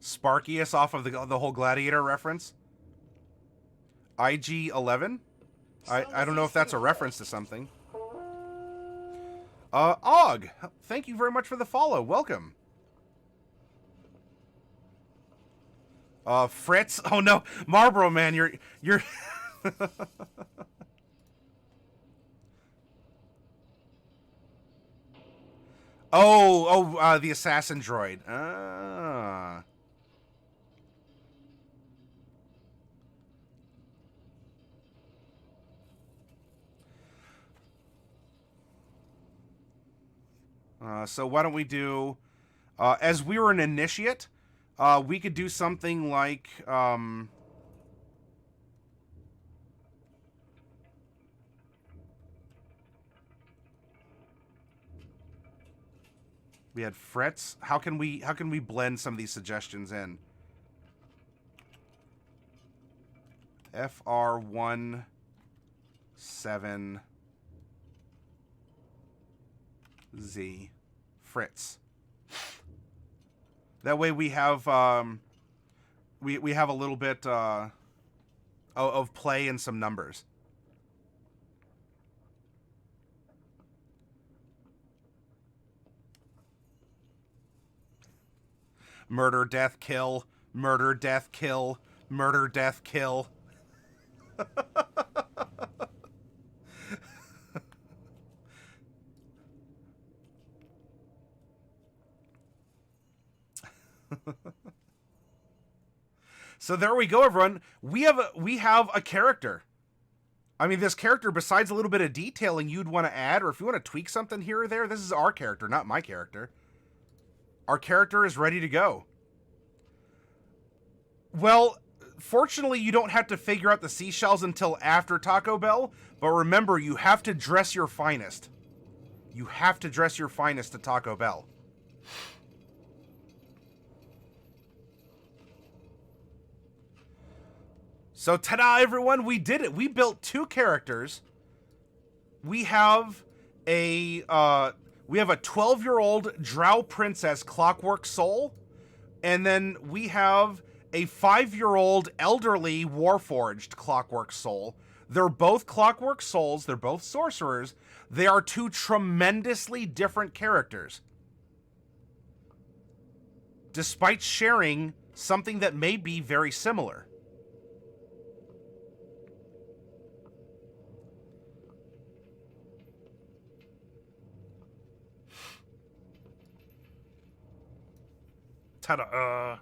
Sparkius off of the whole Gladiator reference. IG-11. I don't know if that's a reference to something. Og, thank you very much for the follow. Welcome. Fritz. Oh no, Marlboro man, you're. The assassin droid. Ah. So why don't we do, as we were an initiate, we could do something like, we had Fritz. How can we blend some of these suggestions in? FR17-z. Fritz. That way we have we have a little bit of play and some numbers. Murder, death, kill. Murder, death, kill. Murder, death, kill. So there we go, everyone. We have a character. I mean, this character, besides a little bit of detailing you'd want to add, or if you want to tweak something here or there, this is our character, not my character. Our character is ready to go. Well, fortunately, you don't have to figure out the seashells until after Taco Bell, but remember, you have to dress your finest. You have to dress your finest to Taco Bell. So, ta-da, everyone, we did it. We built 2 characters. We have a 12-year-old Drow princess, Clockwork Soul, and then we have a 5-year-old elderly Warforged Clockwork Soul. They're both Clockwork Souls. They're both sorcerers. They are 2 tremendously different characters, despite sharing something that may be very similar. Ta-da!